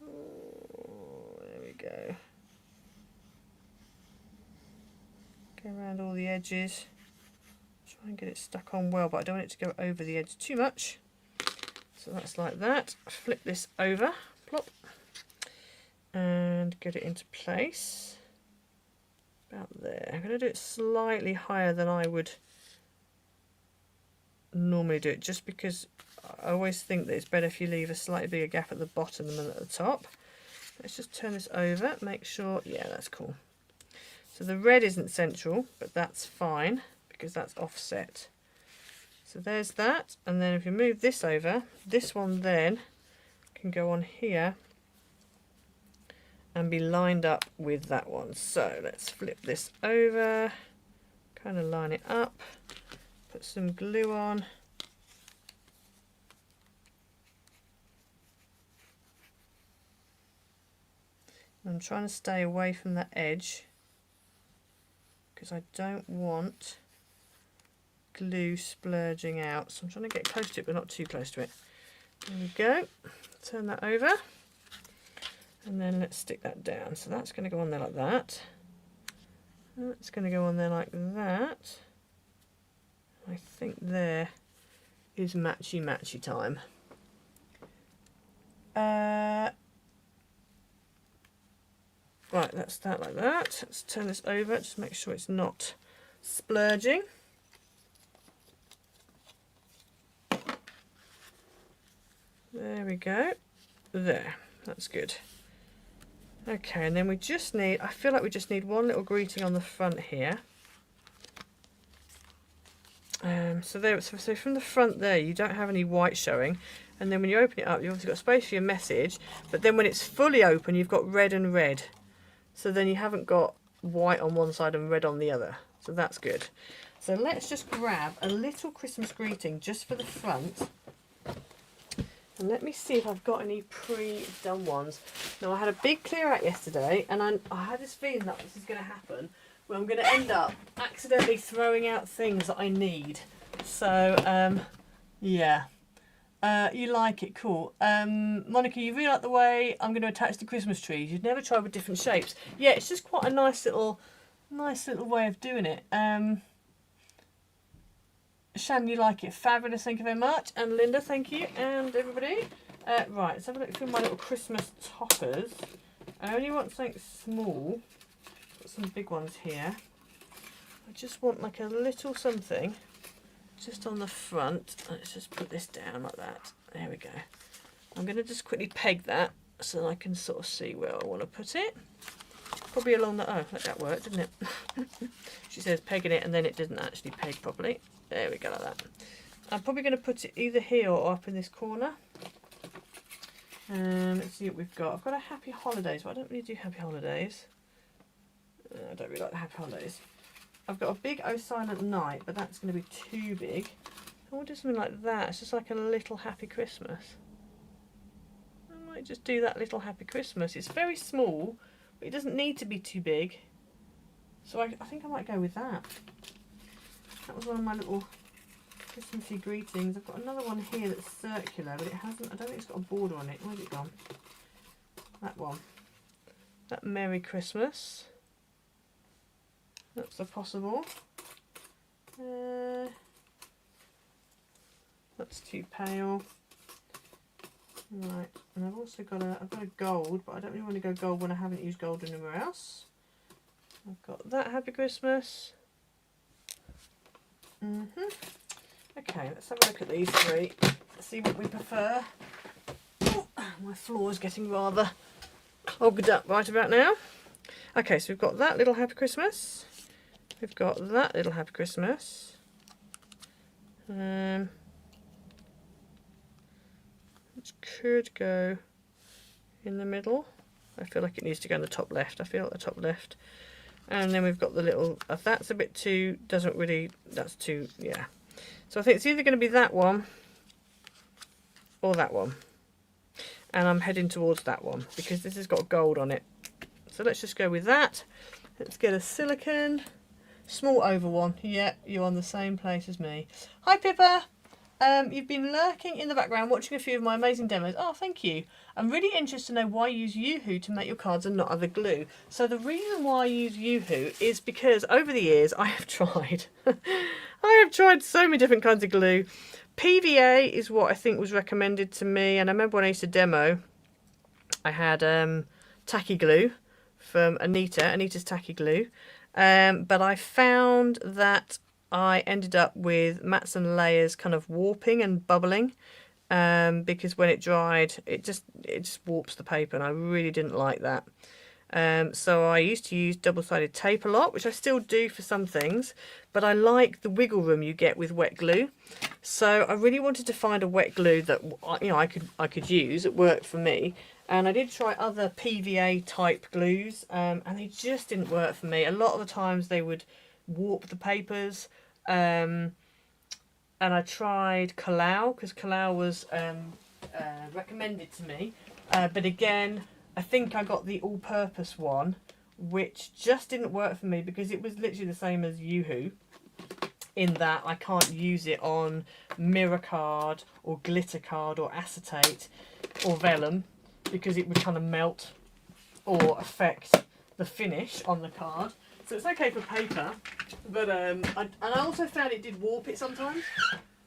[SPEAKER 1] Oh, there we go. Go around all the edges. Try and get it stuck on well, but I don't want it to go over the edge too much. So that's like that. Flip this over, plop, and get it into place. About there. I'm going to do it slightly higher than I would normally do it, just because I always think that it's better if you leave a slightly bigger gap at the bottom than at the top. Let's just turn this over, make sure, yeah, that's cool. So the red isn't central, but that's fine, because that's offset. So there's that, and then if you move this over, this one then can go on here and be lined up with that one. So let's flip this over, kind of line it up, put some glue on. I'm trying to stay away from that edge, because I don't want glue splurging out. So I'm trying to get close to it, but not too close to it. There we go. Turn that over. And then let's stick that down. So that's going to go on there like that. That's going to go on there like that. I think there is matchy time. Right, that's that like that. Let's turn this over, just make sure it's not splurging. There we go. There, that's good. Okay, and then we just need, I feel like we just need one little greeting on the front here. So from the front there, you don't have any white showing. And then when you open it up, you've obviously got space for your message. But then when it's fully open, you've got red and red. So then you haven't got white on one side and red on the other. So that's good. So let's just grab a little Christmas greeting just for the front. And let me see if I've got any pre-done ones. Now, I had a big clear out yesterday, and I had this feeling that this is going to happen, where I'm going to end up accidentally throwing out things that I need. So, yeah. You like it, cool. Monica, you really like the way I'm going to attach the Christmas trees. You'd never tried with different shapes. Yeah, it's just quite a nice little way of doing it. Shan, you like it? Fabulous, thank you very much. And Linda, thank you, and everybody. Right, let's have a look through my little Christmas toppers. I only want something small. Got some big ones here. I just want like a little something just on the front. Let's just put this down like that. There we go. I'm going to just quickly peg that so that I can sort of see where I want to put it. Probably along the, oh, that worked, didn't it? She says pegging it, and then it didn't actually peg properly. There we go, like that. I'm probably going to put it either here or up in this corner. Let's see what we've got. I've got a happy holidays, but I don't really do happy holidays. I don't really like the happy holidays. I've got a big Oh Silent Night, but that's going to be too big. I want to do something like that. It's just like a little happy Christmas. I might just do that little happy Christmas. It's very small, but it doesn't need to be too big. So I think I might go with that. That was one of my little Christmassy greetings. I've got another one here that's circular, but it hasn't, I don't think it's got a border on it. Where's it gone? That one. That Merry Christmas. That's a possible. That's too pale. Right, and I've also got I've got a gold, but I don't really want to go gold when I haven't used gold anywhere else. I've got that Happy Christmas. Okay, let's have a look at these three. See what we prefer. Oh, my floor is getting rather clogged up right about now. Okay, so we've got that little Happy Christmas. We've got that little Happy Christmas. Which could go in the middle. I feel like it needs to go in the top left. I feel like the top left. And then we've got the little, that's a bit too, doesn't really, that's too, yeah. So I think it's either going to be that one or that one. And I'm heading towards that one because this has got gold on it. So let's just go with that. Let's get a silicone. Small oval one. Yeah, you're on the same place as me. Hi Pippa. You've been lurking in the background watching a few of my amazing demos. Oh, thank you. I'm really interested to know why you use Yoo-hoo to make your cards and not other glue. So the reason why I use Yoo-hoo is because over the years I have tried. I have tried so many different kinds of glue. PVA is what I think was recommended to me. And I remember when I used to demo, I had tacky glue from Anita's tacky glue. But I found that I ended up with mats and layers kind of warping and bubbling because when it dried it just warps the paper, and I really didn't like that. So I used to use double-sided tape a lot, which I still do for some things, but I like the wiggle room you get with wet glue. So I really wanted to find a wet glue that I could use. It worked for me. And I did try other PVA type glues and they just didn't work for me. A lot of the times they would warp the papers. And I tried Kalau because Kalau was recommended to me. But again, I think I got the all-purpose one, which just didn't work for me because it was literally the same as Yoo-hoo. in that I can't use it on mirror card or glitter card or acetate or vellum because it would kind of melt or affect the finish on the card. So it's okay for paper, but I also found it did warp it sometimes.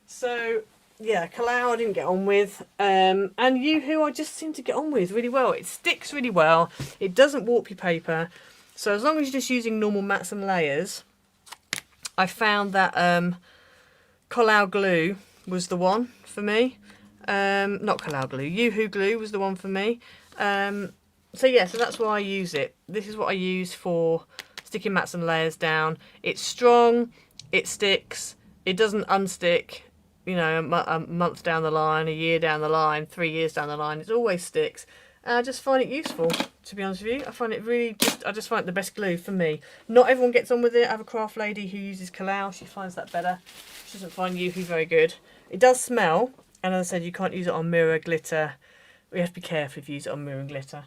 [SPEAKER 1] So yeah, Kalau I didn't get on with, and Yoo-hoo I just seem to get on with really well. It sticks really well, it doesn't warp your paper, so as long as you're just using normal mats and layers, I found that Kalau glue was the one for me. Not Kalau glue, Yoo-hoo glue was the one for me. So yeah, so that's why I use it. This is what I use for sticking mats and layers down. It's strong, it sticks, it doesn't unstick. You know, a month down the line, a year down the line, 3 years down the line, it always sticks. And I just find it useful, to be honest with you. I find it really, I just find it the best glue for me. Not everyone gets on with it. I have a craft lady who uses Kalau. She finds that better. She doesn't find Yoo-hoo very good. It does smell, and as I said, you can't use it on mirror, glitter. You have to be careful if you use it on mirror and glitter.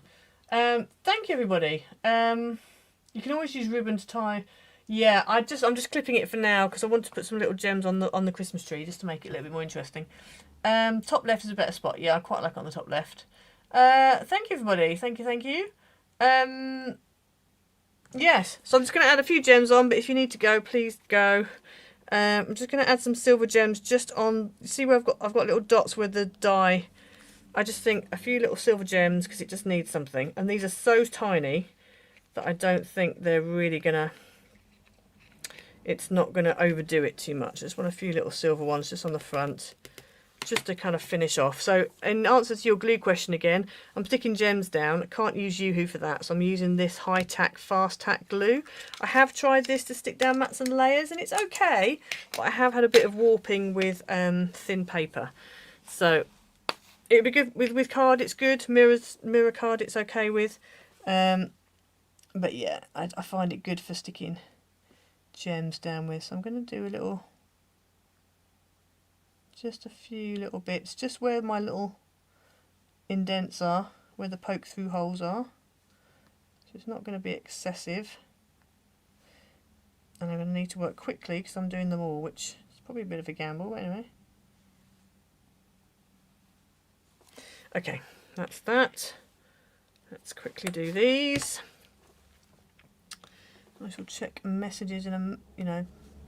[SPEAKER 1] Thank you, everybody. You can always use ribbon to tie. Yeah, I'm just clipping it for now because I want to put some little gems on the Christmas tree just to make it a little bit more interesting. Top left is a better spot. Yeah, I quite like it on the top left. Thank you, everybody. Thank you. Yes, so I'm just going to add a few gems on, but if you need to go, please go. I'm just going to add some silver gems just on. See where I've got little dots where the dye. I just think a few little silver gems because it just needs something, and these are so tiny that I don't think they're really gonna. It's not going to overdo it too much. I just want a few little silver ones just on the front, just to kind of finish off. So in answer to your glue question again, I'm sticking gems down. I can't use Yoo-hoo for that, so I'm using this high tack, fast tack glue. I have tried this to stick down mats and layers, and it's okay, but I have had a bit of warping with thin paper. So it'd be good with card. It's good. Mirror card, it's okay with. But yeah, I find it good for sticking gems down with, so I'm going to do a little, just a few little bits, just where my little indents are, where the poke through holes are, so it's not going to be excessive, and I'm going to need to work quickly because I'm doing them all, which is probably a bit of a gamble, but anyway. Okay, that's that. Let's quickly do these. I shall check messages in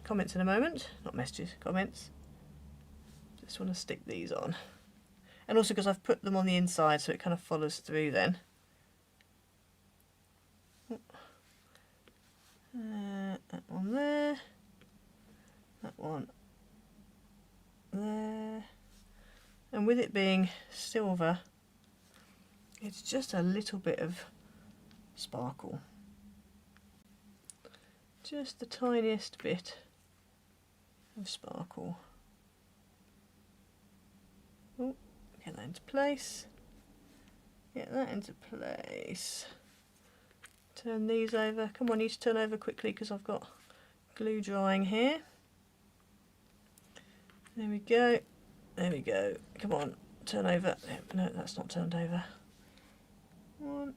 [SPEAKER 1] comments in a moment. Not messages, comments. Just want to stick these on. And also because I've put them on the inside so it kind of follows through then. That one there. That one there. And with it being silver, it's just a little bit of sparkle. Just the tiniest bit of sparkle. Oh, get that into place. Get that into place. Turn these over. Come on, you need to turn over quickly because I've got glue drying here. There we go. There we go. Come on, turn over. No, that's not turned over. 1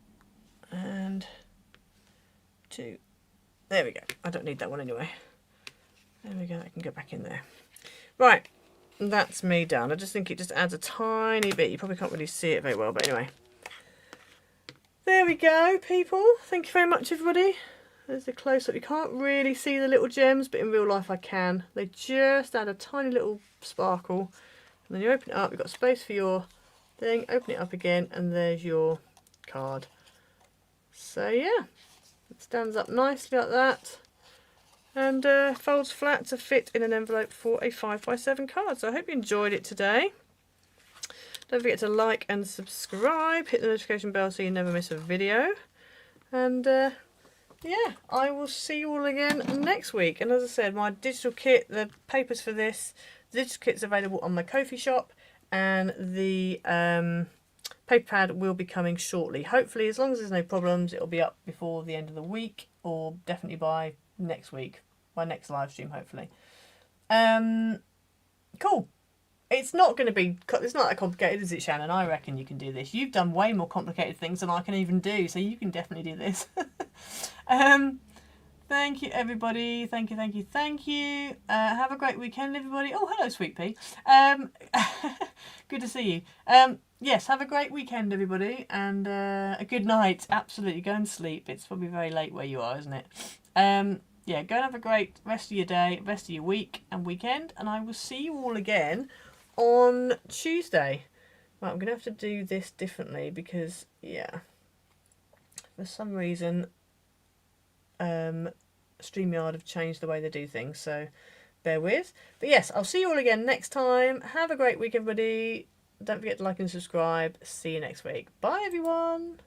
[SPEAKER 1] and 2. There we go. I don't need that one anyway. There we go. I can go back in there. Right. That's me done. I just think it just adds a tiny bit. You probably can't really see it very well, but anyway. There we go, people. Thank you very much, everybody. There's the close-up. You can't really see the little gems, but in real life I can. They just add a tiny little sparkle. And then you open it up. You've got space for your thing. Open it up again, and there's your card. So, yeah. It stands up nicely like that, and folds flat to fit in an envelope for a 5x7 card. So I hope you enjoyed it today. Don't forget to like and subscribe, hit the notification bell so you never miss a video, and yeah, I will see you all again next week. And as I said, my digital kit, the papers for this, the digital kit's available on my Ko-fi shop, and the paper pad will be coming shortly. Hopefully, as long as there's no problems, it'll be up before the end of the week, or definitely by next week, my next live stream, hopefully. Cool. It's not going to be, it's not that complicated, is it, Shannon? I reckon you can do this. You've done way more complicated things than I can even do, so you can definitely do this. Thank you, everybody. Thank you, thank you, thank you. Have a great weekend, everybody. Oh, hello, Sweet Pea. Good to see you. Yes, have a great weekend, everybody, and a good night. Absolutely, go and sleep. It's probably very late where you are, isn't it? Yeah, go and have a great rest of your day, rest of your week and weekend, and I will see you all again on Tuesday. Right, I'm going to have to do this differently because, yeah, for some reason, StreamYard have changed the way they do things, so bear with. But yes, I'll see you all again next time. Have a great week, everybody. Don't forget to like and subscribe. See you next week. Bye, everyone.